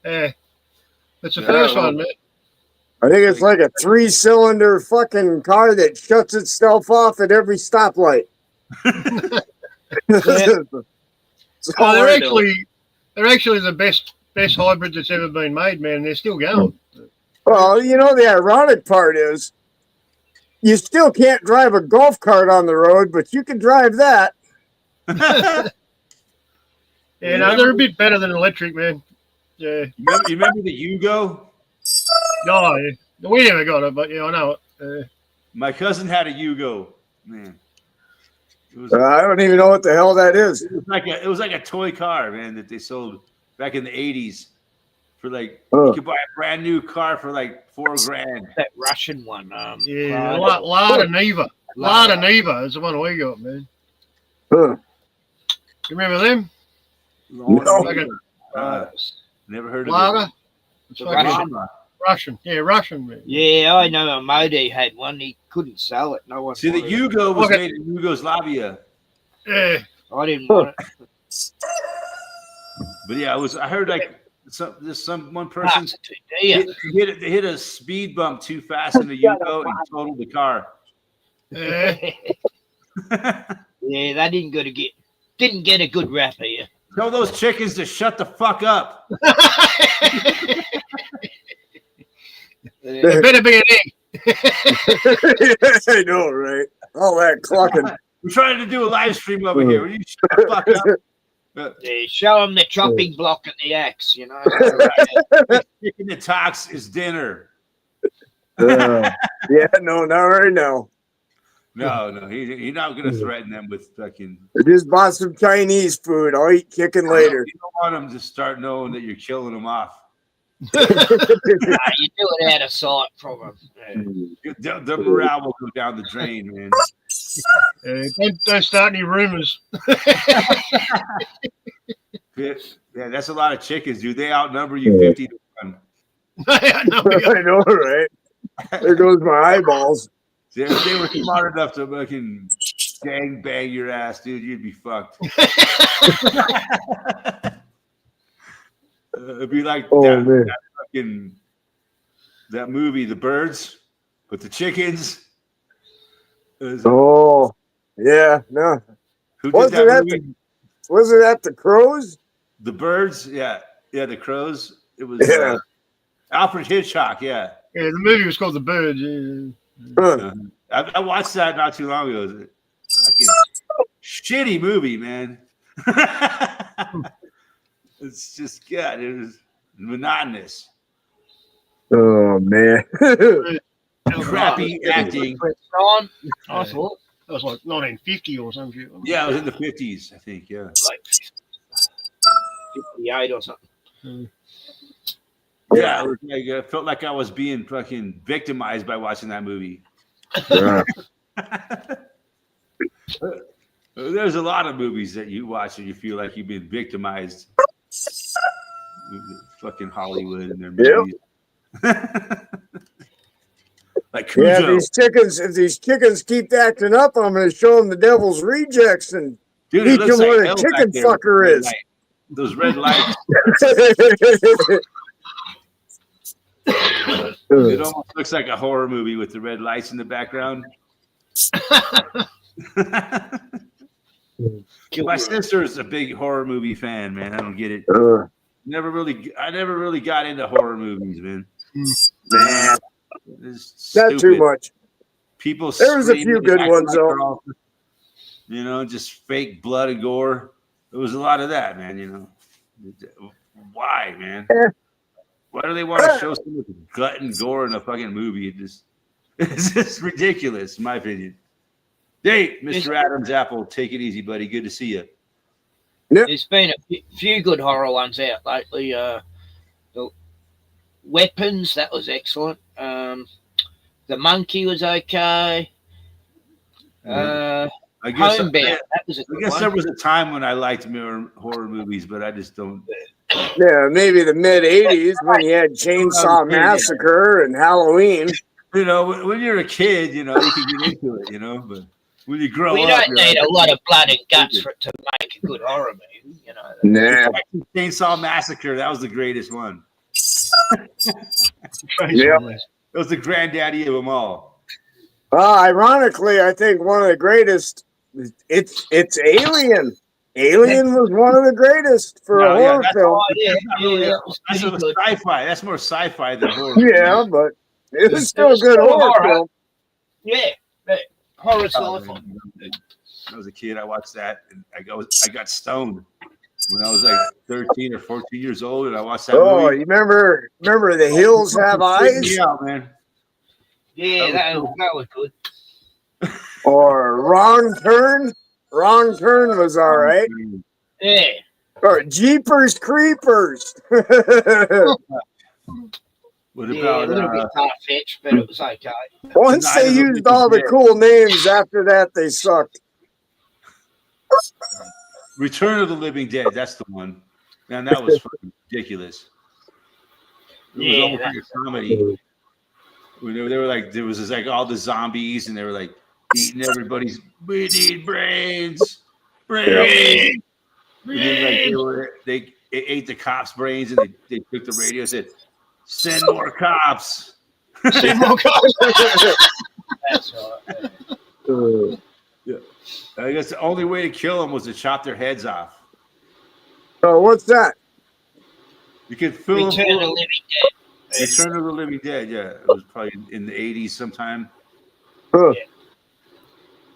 Yeah, that's the Yeah, first well, one, man. I think it's like a 3-cylinder fucking car that shuts itself off at every stoplight. That's all Oh, I know. they're actually the best hybrid that's ever been made, man. They're still going. Well, you know, the ironic part is you still can't drive a golf cart on the road, but you can drive that. Yeah, no, they're a bit better than electric, man. Yeah. You remember the Yugo? Oh, yeah. We never got it, but yeah, I know it. My cousin had a Yugo. Man, it was, I don't even know what the hell that is. it was like a toy car, man, that they sold back in the 80s for like Oh. you could buy a brand new car for like $4,000. That Russian one. Yeah, Prada. Lada Neva. Lada Neva is the one we got, man. Huh. You remember them? No. Like a Never heard of Lada? It's The fucking Russian. Russian. Yeah, Russian, man. Yeah, I know a Modi had one. He couldn't sell it. No one. See, the wanted it. Yugo was Okay. made in Yugoslavia, Yeah. I didn't want it. but yeah, I heard like one person That's a too dear. they hit a speed bump too fast in the Yugo and totaled the car. Yeah. Yeah, they didn't get a good rap here. Tell those chickens to shut the fuck up. It better be an egg. I know, right? All that clucking. We're trying to do a live stream over here. Will you shut the fuck up? Yeah, show them the chopping block and the axe, you know. Chicken that talks is dinner. Yeah, no, not right now. No, he's not going to threaten them with fucking. I just bought some Chinese food. I'll eat chicken later. You don't want them to start knowing that you're killing them off. Nah, you do it out of sight from them. The morale will go down the drain, man. Don't start any rumors. Yeah, that's a lot of chickens, dude. They outnumber you 50 to 1. I know, right? There goes my eyeballs. If they were smart enough to fucking gang bang your ass, dude, you'd be fucked. It'd be like Man. that movie, The Birds, but the chickens. Oh, yeah, no. Who did Wasn't that that movie? Was it at the Crows? The Birds, yeah, the Crows. It was Yeah. Alfred Hitchcock, yeah. Yeah, the movie was called The Birds. Yeah. Huh. I watched that not too long ago. It was a fucking shitty movie, man. It's just God, it was monotonous, Oh man. crappy acting. On, I thought, That was like 1950 or some shit. Yeah, it was in the 50s, I think. Yeah. like 58 or something. Yeah, it was like, I felt like I was being fucking victimized by watching that movie. Yeah. There's a lot of movies that you watch and you feel like you've been victimized. Fucking Hollywood and their movies. Like Cujo. Yeah, if these chickens keep acting up, I'm going to show them the devil's rejects and Dude, teach it looks them what like a hell chicken back there with fucker the red is. light. Those red lights. It almost looks like a horror movie with the red lights in the background. My sister is a big horror movie fan, man. I don't get it. I never really got into horror movies, man. Nah, It's not too stupid. much. People There was a screaming few and good acting ones, like though. they're all- you know, just fake blood and gore. There was a lot of that, man. You know, why, man? Why do they want to show so much gut and gore in a fucking movie? It's just ridiculous, in my opinion. Hey, Mr. Adams Apple, take it easy, buddy. Good to see you. There's been a few good horror ones out lately. The Weapons, that was excellent. The Monkey was okay. I guess Homebound, that was a I good guess one. there was a time when I liked horror movies, but I just don't. Yeah, maybe the mid 80s when you had Chainsaw Massacre and Halloween. You know, when you're a kid, you know, you can get into it, you know, but when you grow We up, don't you're need like, a lot of blood and guts for it to make a good horror movie, you know. Nah. Chainsaw Massacre, that was the greatest one. Yep. It was the granddaddy of them all. Ironically, I think one of the greatest. It's Alien. Alien was one of the greatest for a horror film. That was That's pretty a good. sci-fi. That's more sci-fi than horror. Yeah, but it was still a good still horror horror. film. Yeah, horror Oh, sci-fi. man. When I was a kid, I watched that, and I got stoned when I was like 13 or 14 years old, and I watched that Oh, movie. you remember The Hills Have It freaked Eyes? me out, man. Yeah, that was good. Or Wrong Turn? Wrong Turn was all right. Yeah. Or Jeepers Creepers. What Yeah, a about little bit far-fetched, but it was okay. Once Night they of the used Living all the Dead. cool names, after that they sucked. Return of the Living Dead? That's the one. Man, that was fucking ridiculous. It was Yeah, almost like a comedy. When they were like, there was just like all the zombies, and they were like eating everybody's. We need brains, brains. And then, like, they ate the cops' brains, and they took the radio and said, "Send more cops." Send more cops. That's right. I guess the only way to kill them was to chop their heads off. Oh, what's that? You could fill Return of the Living Dead. Return of the Living Dead. Yeah, it was probably in the 80s sometime. Huh. Yeah.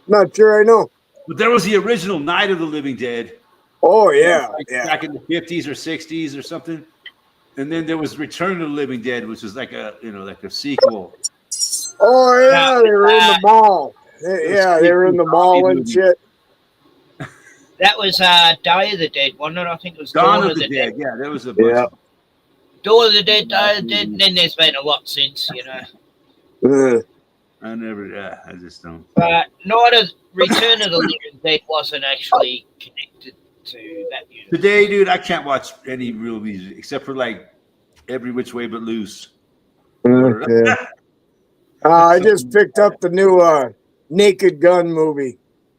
Not sure I know. But there was the original Night of the Living Dead. Oh, yeah. Like Yeah. back in the 50s or 60s or something. And then there was Return of the Living Dead, which was like a sequel. Oh, yeah. They were in the mall. Yeah, they were in the mall and shit. That was Day of the Dead, wasn't it? I think it was Dawn of the Dead. Yeah, there was a bunch. Yeah. Dawn of the Dead, Day of the Dead, and then there's been a lot since, you know. I just don't. But Return of the Living Dead wasn't actually connected to that universe. Today, dude, I can't watch any real music except for like Every Which Way But Loose. Okay. I just picked up the new Naked Gun movie.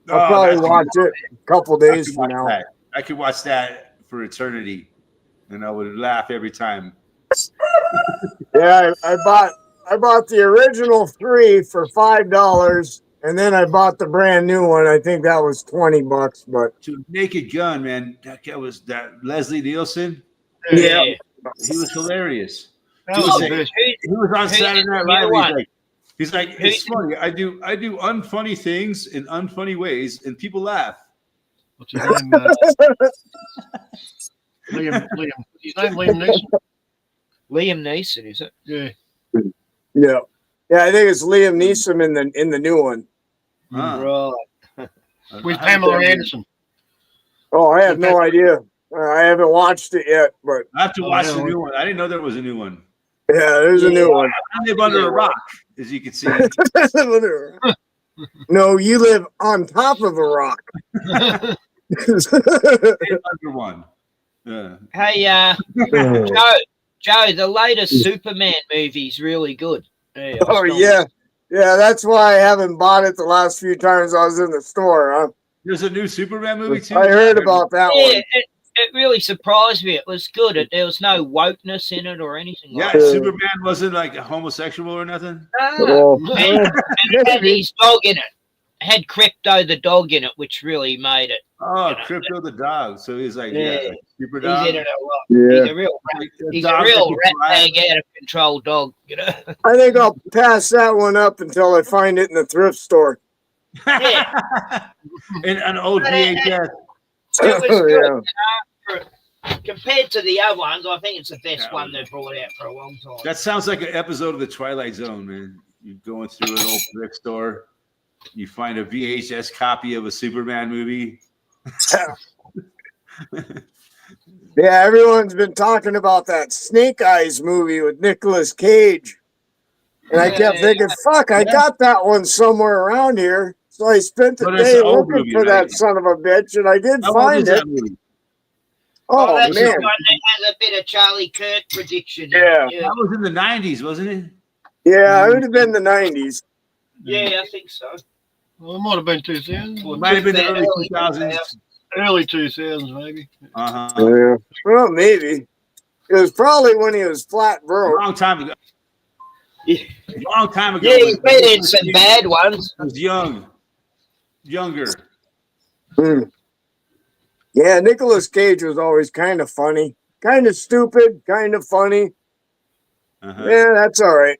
I'll probably that's watch it a couple I days could from watch now. that. I could watch that for eternity, and I would laugh every time. Yeah, I bought the original 3 for $5, and then I bought the brand new one. I think that was $20, but To Naked Gun, man, that guy was that Leslie Nielsen. Yeah. He was hilarious. That He was was, the like, best. he was on who Saturday did Night the new Live. one? He's like, it's funny. I do unfunny things in unfunny ways, and people laugh. What's his name? Liam. His name Liam Neeson. Liam Neeson, is it? Yeah. yeah, I think it's Liam Neeson in the new one. Huh. Right. With I haven't Pamela done it. Anderson. Oh, I have no idea. I haven't watched it yet, but I have to watch yeah. the new one. I didn't know there was a new one. yeah, there's a new one. I live under a rock, as you can see. No, you live on top of a rock. Under one. Yeah. Hey, Joe, the latest Superman movie's really good. Yeah, I Oh still- yeah, Yeah, that's why I haven't bought it the last few times I was in the store. Huh? There's a new Superman movie too. I heard about that Yeah, one. it really surprised me. It was good. There was no wokeness in it or anything Yeah, like that. Superman wasn't like homosexual or nothing. Oh, And it had maybe. his dog in it. It had Crypto the dog in it, which really made it. Oh, Crypto the dog. So he's like, Yeah. like super He's dog. in it a lot. Yeah. He's a real Like, he's dog a real that rat can fly. bag out of control dog, you know. I think I'll pass that one up until I find it in the thrift store. Yeah. And an old VHS. It was good. Yeah. Compared to the other ones, I think it's the best Yeah. one they've brought out for a long time. That sounds like an episode of the Twilight Zone, man. You're going through an old thrift store, you find a VHS copy of a Superman movie. Yeah, everyone's been talking about that Snake Eyes movie with Nicolas Cage. And I kept thinking, fuck, I got that one somewhere around here. So I spent the But it's day an old looking movie, for right? that son of a bitch, and I did How old find is it. that movie? Oh, that's the man. one that has a bit of Charlie Kirk prediction. in Yeah. it. That was in the 90s, wasn't it? Yeah, it would have been the 90s. Yeah, I think so. Well, it might have been 2000. It might have been the early Early 2000s. Early 2000s, maybe. Uh-huh. Yeah. Well, maybe. It was probably when he was flat A broke. long time ago. Yeah. A long time ago. Yeah, he's when been in some bad ones. He was younger. Hmm. Yeah, Nicolas Cage was always kind of funny. Kind of stupid, kind of funny. Uh-huh. Yeah, that's all right.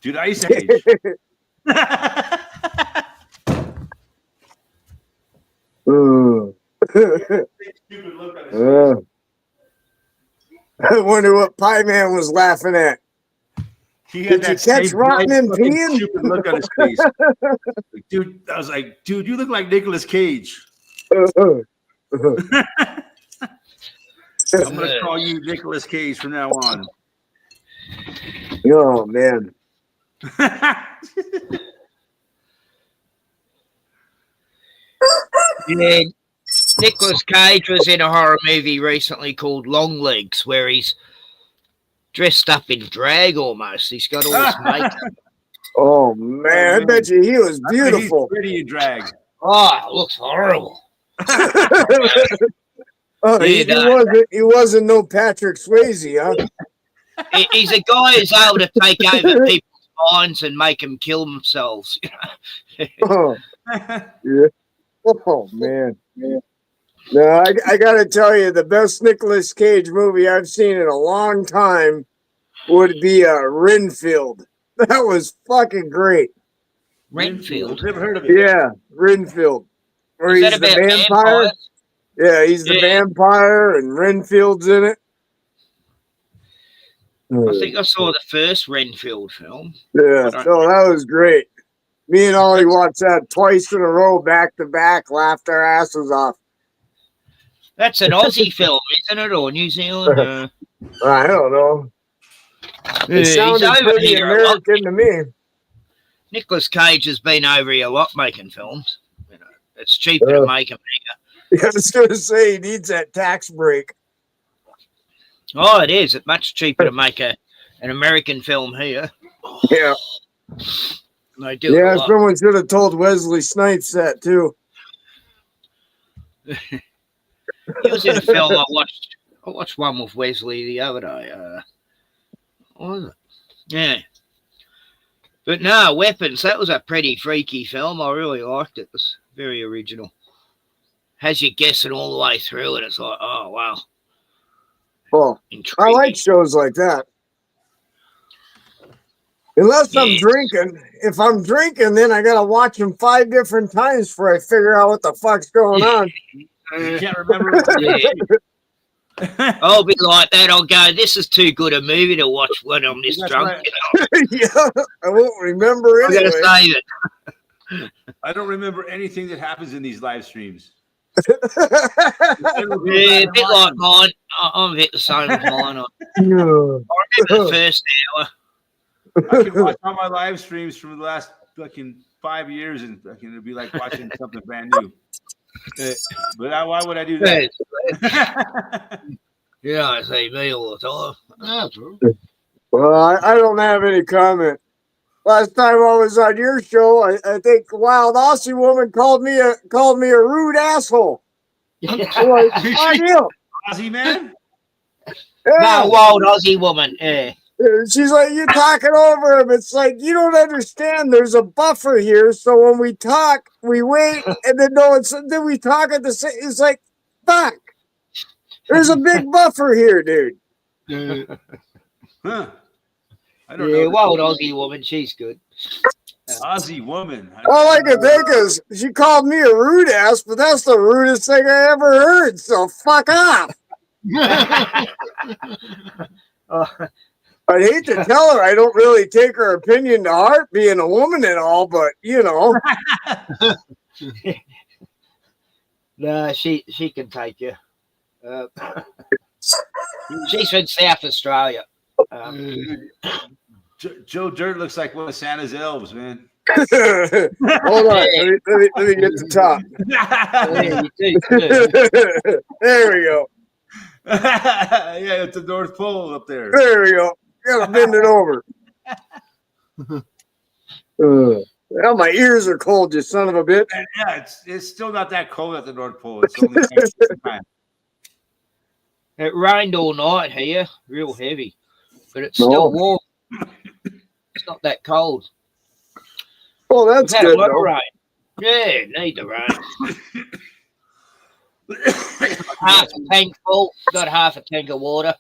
Dude, I used to hate. Ugh. Stupid look on his face. Ugh. I wonder what Pie Man was laughing at. He had Did you that catch same Rotten bright and fucking peeing? stupid look on his face. Like, dude, I was like, dude, you look like Nicolas Cage. Ugh. I'm gonna call you Nicolas Cage from now on. Oh, man. Yeah, Nicolas Cage was in a horror movie recently called Long Legs, where he's dressed up in drag almost. He's got all this makeup. Oh, man. I bet you he was beautiful. He's pretty in drag. Oh, it looks horrible. Oh, Yeah, he wasn't no Patrick Swayze, huh? He's a guy who's able to take over people's minds and make them kill themselves. Oh, yeah. Oh, man. No, I got to tell you, the best Nicolas Cage movie I've seen in a long time would be Renfield. That was fucking great. Renfield. Never heard of it. Yeah, Renfield. Where Is he's that the about vampire. vampires? Yeah, he's the Yeah. vampire, and Renfield's in it. I think I saw the first Renfield film. Yeah, so that was great. Me and Ollie watched that twice in a row, back to back, laughed our asses off. That's an Aussie film, isn't it? Or New Zealand? I don't know. It He's sounded over pretty here a lot. American to me. Nicolas Cage has been over here a lot making films. You know, it's cheaper to make them here. I was going to say he needs that tax break. Oh, it is. It's much cheaper to make an American film here. Yeah. They do Yeah, a lot. someone should have told Wesley Snipes that too. He was in a film I watched one with Wesley the other day. What was it? Yeah. But no, Weapons, that was a pretty freaky film. I really liked it. It was very original. Has you guessing all the way through, and it's like, oh, wow. Well, I Intriguing. like shows like that. Unless I'm Yeah. drinking. If I'm drinking, then I got to watch them 5 different times before I figure out what the fuck's going on. You can't remember. Yeah. I'll be like that. I'll go, this is too good a movie to watch when I'm this That's drunk. right. Yeah, I won't remember I'm anyway. going to save it. I don't remember anything that happens in these live streams. Yeah, a bit like mine. I'm a bit the same as mine. I remember the first hour. I can watch all my live streams from the last fucking 5 years, and fucking it'd be like watching something brand new. But why would I do that? Yeah, I say me all the time. That's all. Well, I don't have any comment. Last time I was on your show, I think Wild Aussie Woman called me a rude asshole. I'm like, on you. Aussie man? Yeah. No, wild Aussie woman. Yeah. She's like, you're talking over him. It's like, you don't understand. There's a buffer here. So when we talk, we wait, and then then we talk at the same. It's like, fuck. There's a big buffer here, dude. Huh. I don't Yeah, know. wild Aussie woman. She's good. Aussie woman. All I can think is she called me a rude ass, but that's the rudest thing I ever heard. So fuck off. I'd hate to tell her I don't really take her opinion to heart, being a woman and all, but you know. No, she can take you. She's from South Australia. Joe Dirt looks like one of Santa's elves, man. Hold on, let me get the top. Yeah, you do. There we go. Yeah, it's the North Pole up there. There we go. Gotta bend it over. Well, my ears are cold, you son of a bitch. And yeah, it's still not that cold at the North Pole. It's only time. It rained all night here, real heavy, but it's still warm. It's not that cold. Oh, We've that's had a good. lot of Though. rain. Yeah, need the rain. Half a tank full, got half a tank of water.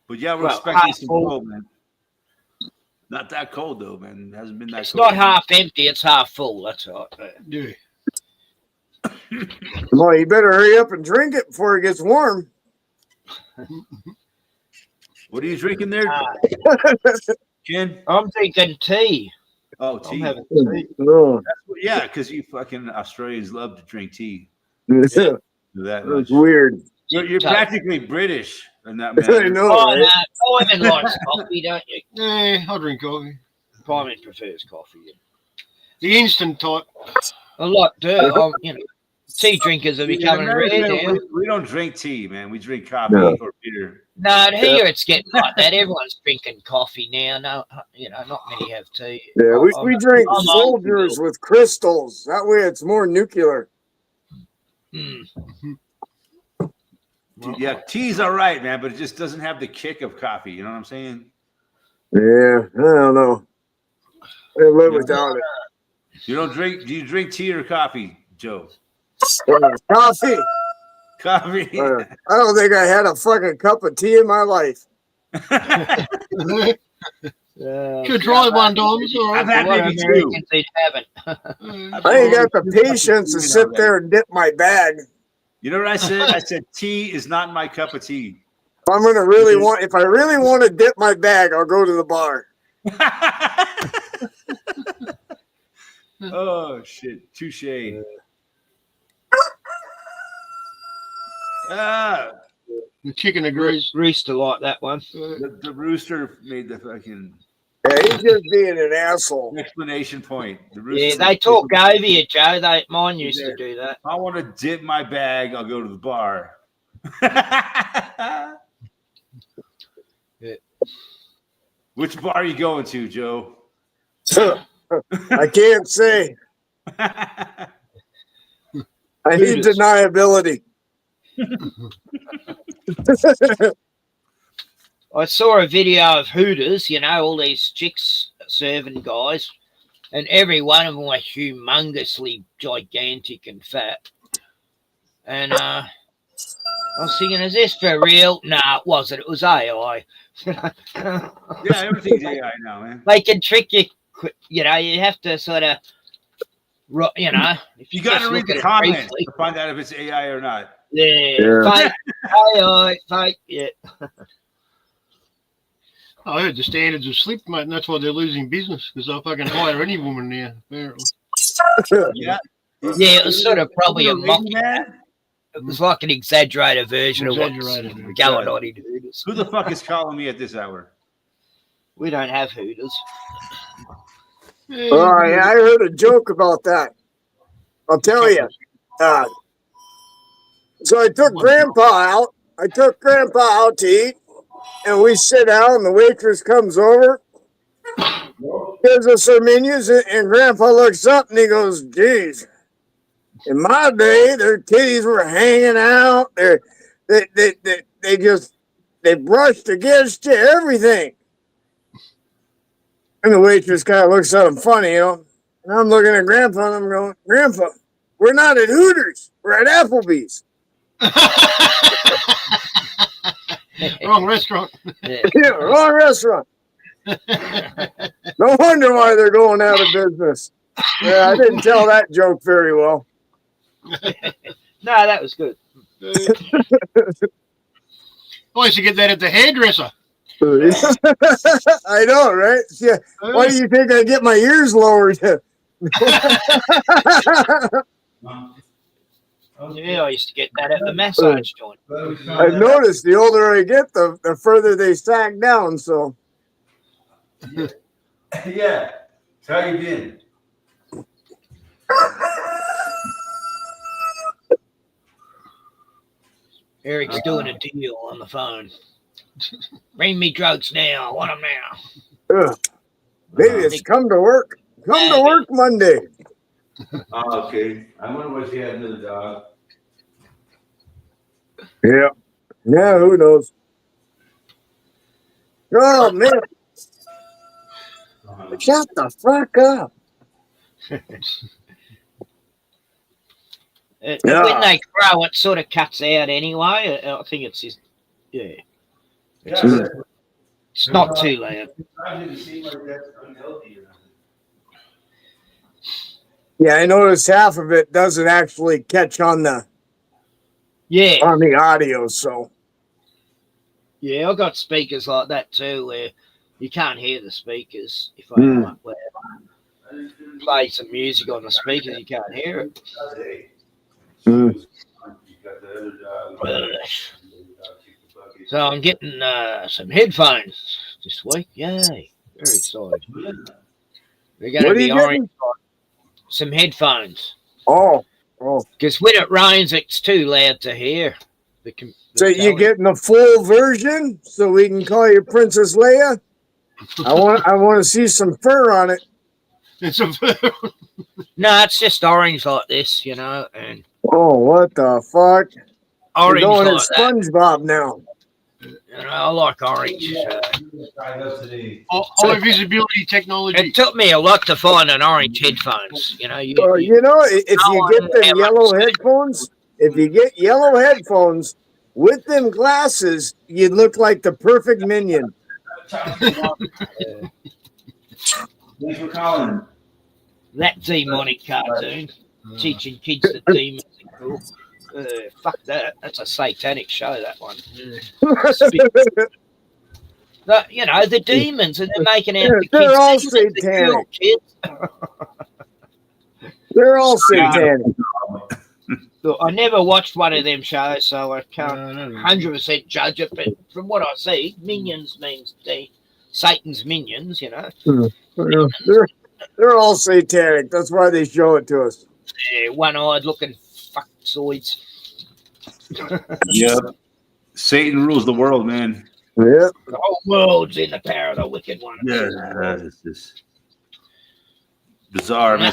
But yeah, we're Well, expecting half some full. cold, man. Not that cold though, man. It hasn't been that It's cold. not half empty, it's half full. That's all right. Yeah. Well, you better hurry up and drink it before it gets warm. What are you drinking there, Ken? I'm drinking tea. Oh, I'm tea. having tea. No. Yeah, because you fucking Australians love to drink tea. That's Do that much. weird. You're Tough. practically British in that I matter. know, Oh, right? no, Simon likes coffee, don't you? Yeah, I'll drink coffee. Simon prefers coffee. The instant type. A lot do. You know, tea drinkers are becoming rare now. We don't drink tea, man. We drink coffee No. or beer. No, here it's getting like that. Everyone's drinking coffee now. No, you know, not many have tea. Yeah, we drink I'm soldiers with crystals. That way it's more nuclear. Hmm. Yeah, tea's all right, man, but it just doesn't have the kick of coffee. You know what I'm saying? Yeah, I don't know. I live without it. You don't drink? Do you drink tea or coffee, Joe? Coffee. Coffee. I don't think I had a fucking cup of tea in my life. Could try one time. It's all I've right. had What maybe two. Americans they haven't. I ain't got the patience to sit there and dip my bag. You know what I said? I said tea is not my cup of tea. If I'm gonna really want, if I really want to dip my bag, I'll go to the bar. Oh shit! Touche. Ah, The chicken agrees. Rooster like that one. the rooster made the fucking Yeah, he's just being an asshole. explanation point. The rooster. Yeah, they talk over you, Joe. Mine used to do that. If I want to dip my bag, I'll go to the bar. Yeah. Which bar are you going to, Joe? I can't say. I need Hooters. deniability. I saw a video of Hooters, you know, all these chicks serving guys, and every one of them was humongously gigantic and fat. And I was thinking, is this for real? No, it wasn't. It was AI. Yeah, everything's AI now, man. They can trick you, you know, you have to sort of, you know, if You got to just read look the at it comments briefly. to find out if it's AI or not. Yeah, fake, AI, fake, yeah. I heard the standards have slipped, mate, and that's why they're losing business because they'll fucking hire any woman now, apparently. Yeah. Yeah, it was sort of probably a Lady mock. man? It was like an exaggerated version of Exaggerated what's version. going on in Hooters. Who the fuck is calling me at this hour? We don't have Hooters. Yeah, Oh, yeah, I heard a joke about that. I'll tell you. So I took Grandpa out. I took Grandpa out to eat, and we sit down, and the waitress comes over, gives us our menus, and Grandpa looks up and he goes, "Geez, in my day, their titties were hanging out. They brushed against you, everything." And the waitress kind of looks at him funny, you know. And I'm looking at Grandpa and I'm going, "Grandpa, we're not at Hooters. We're at Applebee's." Wrong restaurant. Yeah, wrong restaurant. No wonder why they're going out of business. Yeah, I didn't tell that joke very well. No, that was good. I used to get that at the hairdresser. I know, right? Yeah. Why do you think I get my ears lowered? Yeah, I used to get that at the massage joint. I've noticed the older I get, the further they sag down. So Yeah. How you been? Eric's doing a deal on the phone. Bring me drugs now. I want them now. maybe it's come to work. Come to work Monday. Oh, okay. I wonder what she had another dog. Yeah. Yeah, who knows? Oh man. Shut the fuck up. Yeah. When they grow, it sort of cuts out anyway. I think it's just, yeah. It's not too loud. I didn't seem like that's unhealthy or nothing. Yeah, I noticed half of it doesn't actually catch on the Yeah, audio, so yeah. I've got speakers like that too, where you can't hear the speakers. If I Mm. play some music on the speakers, you can't hear it. Mm. So I'm getting some headphones this week. Yay! Very excited. They're going What to are be you orange. Some headphones. oh. Because when it rains, it's too loud to hear. So you getting the full version so we can call you Princess Leia? I want to see some fur on it. It's a No, it's just orange like this, and Oh, what the fuck? orange You're going like at that. SpongeBob now. I like orange. high visibility technology. It took me a lot to find an orange headphones. You know, if you get them yellow headphones, if you get yellow headphones with them glasses, you'd look like the perfect minion. Thanks for calling. That demonic cartoon teaching kids that demons are cool. Fuck that. That's a satanic show, that one. The demons, and they're making out the kids. They're all demons, the satanic. cool kids. They're all satanic. Look, I never watched one of them shows, so I can't 100% judge it. But from what I see, minions means Satan's minions, They're all satanic. That's why they show it to us. Yeah, one-eyed looking fuckzoids. Yep. Satan rules the world, man. Yeah. The whole world's in the power of the wicked one. Yeah, it's just bizarre, man.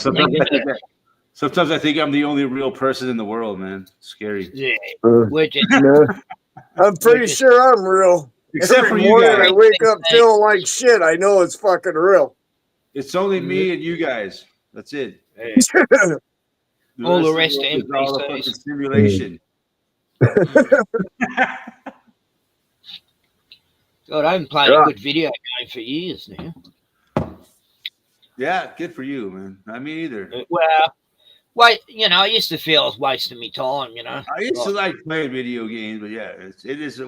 Sometimes I think I'm the only real person in the world, man. Scary. Yeah, Uh, we're just no. I'm pretty sure I'm real. Except for Every you morning guys. I wake up feeling like shit. I know it's fucking real. It's only me and you guys. That's it. All the rest of are the world is all a NPCs. fucking simulation. God, I haven't played a good video game for years now. Yeah, good for you, man. Not me either. Well, wait, I used to feel I was wasting my time, I used to like playing video games, but yeah, it is.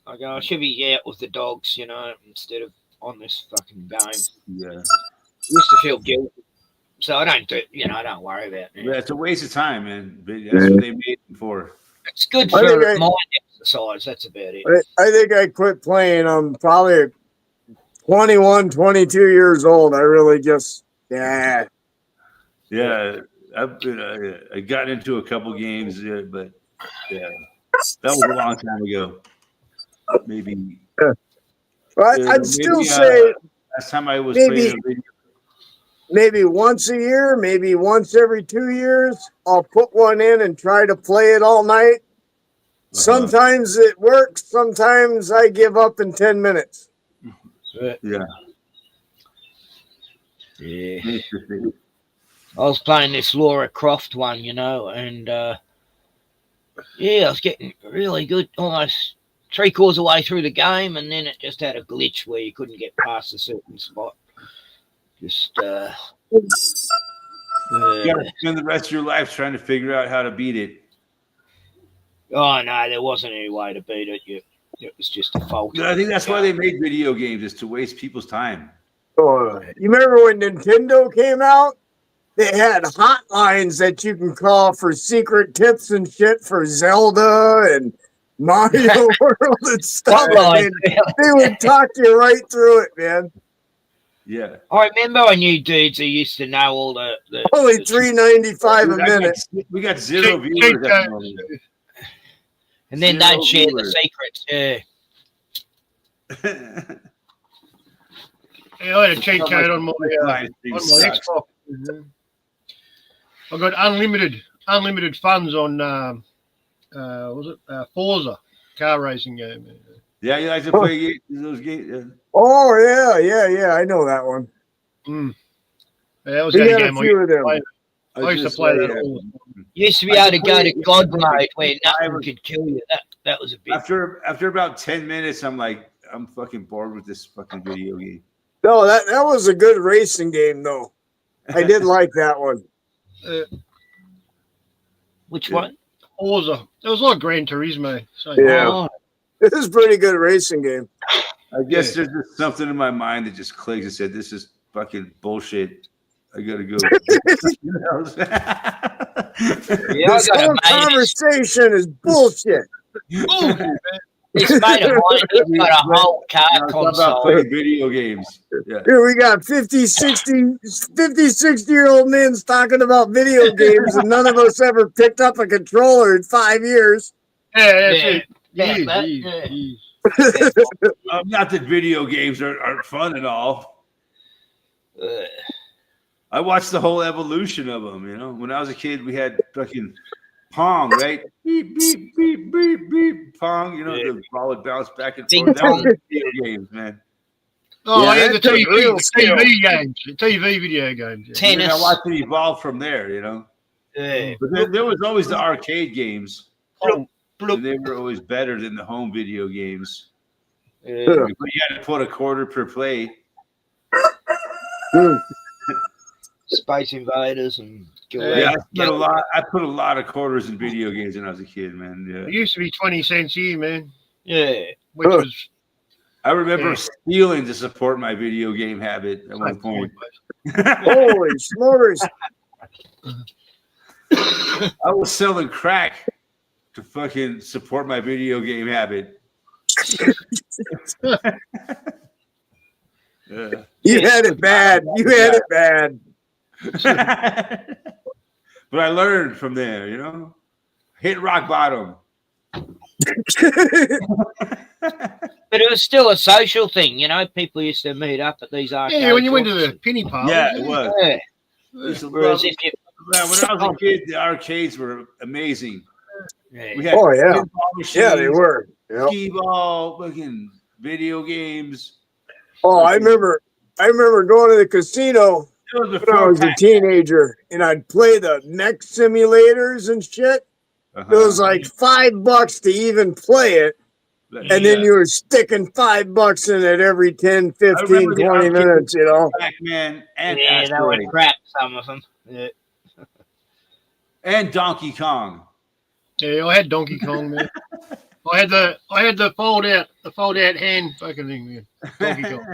I go, I should be out with the dogs, instead of on this fucking game. Yeah. Used to feel guilty. So I don't do, I don't worry about it. Yeah, it's a waste of time, man. But that's what they made it for. It's good I for think mind exercise. That's about it. I think I quit playing. I'm probably 21, 22 years old. I really just, Yeah, I got into a couple games, but yeah, that was a long time ago. maybe. But I'd still say last time I was maybe- playing a video. maybe once a year, maybe once every 2 years, I'll put one in and try to play it all night. Sometimes it works. Sometimes I give up in 10 minutes. Yeah. Yeah. Interesting. I was playing this Laura Croft one, you know, and yeah, I was getting really good, almost 3/4 of the way through the game, and then it just had a glitch where you couldn't get past a certain spot. Just You gotta spend the rest of your life trying to figure out how to beat it. oh no, there wasn't any way to beat it. It was just a fault. I think that's why they make video games, is to waste people's time. You remember when Nintendo came out? They had hotlines that you can call for secret tips and shit for Zelda and Mario World and stuff. Hotline. They would talk you right through it, man. Yeah. I remember I knew dudes who used to know all the Only $3.95 a Dude, minute. we got zero Cheap viewers at the codes. moment. and then Zero they'd share the viewers. secrets. Yeah. Yeah, I had a cheat code on my Live stream sucks. Xbox. I got unlimited funds on Forza car racing game. Yeah, you like to play those games? Oh, yeah. I know that one. Yeah, that was We the got a game few of them. I used to play that all the time. You used to be able to go to God mode where nothing could kill you. That was a bit. After about 10 minutes, I'm like, I'm fucking bored with this fucking video game. No, that was a good racing game, though. I did like that one. Which Yeah. one? Forza. It was like Gran Turismo. So, Yeah. Oh, It was a pretty good racing game. I guess there's just something in my mind that just clicked and said, this is fucking bullshit. I gotta go. yeah, I This got whole a mate. conversation is bullshit. This mate of mine, he's got a whole car It's about console. playing video games. Yeah. Here we got 50, 60-year-old men talking about video games, and none of us ever picked up a controller in 5 years. Yeah, that's Yeah. it. Yeah, Years, that- years, yeah. years. Not that video games aren't fun at all. Uh, I watched the whole evolution of them. You know, when I was a kid, we had fucking Pong, right? Beep beep beep beep beep. Pong. You know, the ball would bounce back and Ding forth. That was dong. video games, man. Oh, Yeah, yeah, the that took real skill. TV games. The TV video games. Yeah. Ten- And then I Tennis. watched it evolve from there. You know, yeah. but then there was always the arcade games. Bloop, bloop. And they were always better than the home video games. Yeah. But you had to put a quarter per play. Space Invaders and Yeah, I put a lot of quarters in video games when I was a kid, man. It Yeah. used to be 20 cents here, man. yeah. Which Huh. was I remember Yeah. stealing to support my video game habit at one point. Holy smokers. I was selling crack to fucking support my video game habit. Yeah. You had it bad. You had it bad. But I learned from there, you know? Hit rock bottom. But it was still a social thing, you know. People used to meet up at these arcades. Yeah, when you went to the penny parlors. Yeah, it was. Yeah. It's a Whereas love- if you, Man, when I was a kid, the arcades were amazing. yeah. We had Oh, yeah. pinball machines, Yeah, they were. Yep. skee-ball, fucking video games. Oh, I remember going to the casino It was when I before was a teenager, and I'd play the mech simulators and shit. It was like $5 to even play it, and then you were sticking $5 in it every 10, 15, remember the 20 arcade- minutes, you know. Pac-Man and Yeah, they were Asteroid crap, some of them. Yeah. and Donkey Kong. Yeah, I had Donkey Kong, man. I had the fold out hand fucking thing, man. Donkey Kong.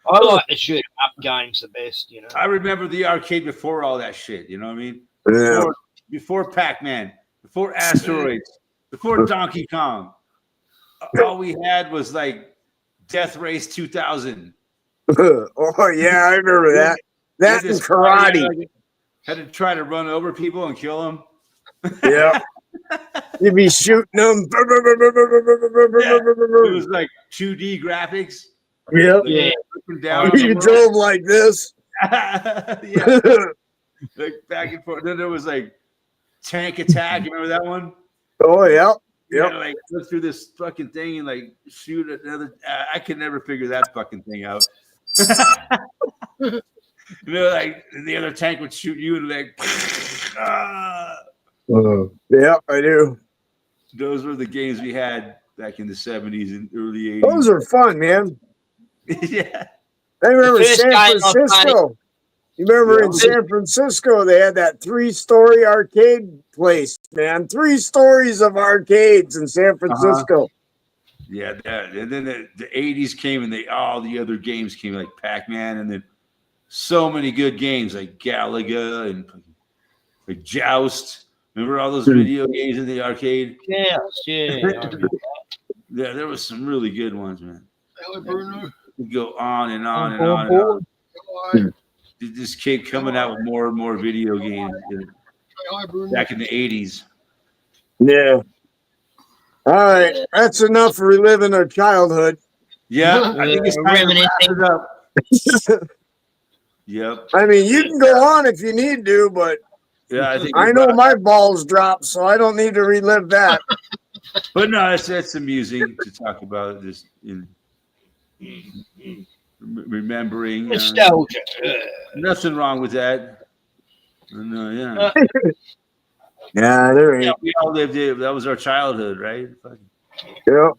I like the shoot 'em up games the best, you know. I remember the arcade before all that shit. You know what I mean? Yeah. Before Pac-Man, before Asteroids, before Donkey Kong. All we had was like Death Race 2000. Oh yeah, I remember that. That Had and this guy karate. Had to try to run over people and kill them. Yeah. You'd be shooting them. It was like 2D graphics. Yep. Yeah. Looking down. You drove like this. Yeah, like back and forth. Then there was like Tank Attack. You remember that one? Oh, yeah. You Yep. gotta, like go through this fucking thing and like shoot at another. I could never figure that fucking thing out. Like the other tank would shoot you and like. Yeah, I do. Those were the games we had back in the 70s and early 80s. Those are fun, man. Yeah. I remember The first San game I played- Francisco. You remember in San Francisco, they had that 3-story arcade place, man. 3 stories of arcades in San Francisco. Yeah, that, and then the 80s came and all the other games came like Pac-Man, and then so many good games like Galaga and like Joust. Remember all those video games in the arcade? Yeah. Yeah. Yeah, there was some really good ones, man. Hey, Bruno. We go on and on and on and on. Say They just kept coming out with more and more video games hi, Bruno. back in the 80s. Yeah. All right. That's enough for reliving our childhood. Yeah, I think it's time to wrap Reminiscing. it up. Yep. I mean, you can go on if you need to, but Yeah, I think I know my balls dropped, so I don't need to relive that. But no, that's amusing to talk about this in remembering. Nostalgia. Nothing wrong with that. No, yeah. Yeah, there ain't. Yeah, we all lived it. That was our childhood, right? Yeah.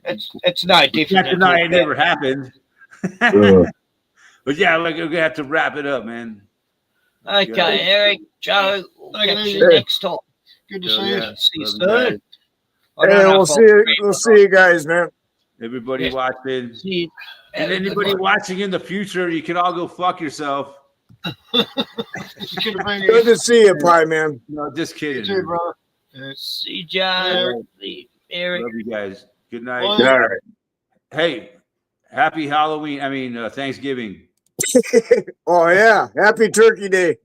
It's no different. Can't deny it never happened. But yeah, like we're gonna have to wrap it up, man. Okay, Eric, Joe, we'll Take it catch easy. you next time. Good to Yeah, see yeah. you. See you Love you guys. soon. I don't Hey, know we'll if see I'll you. be We'll see you guys, man. Everybody Yeah. watching. See you. And anybody watching in the future, you can all go fuck yourself. You should have been Good here. to see you, Pie Man. No, just You kidding. too, brother. Yeah. See Joe. See Eric. Love you guys. Good night. Bye. All right. Hey, happy Halloween. I mean, Thanksgiving. Oh yeah. Happy Turkey Day.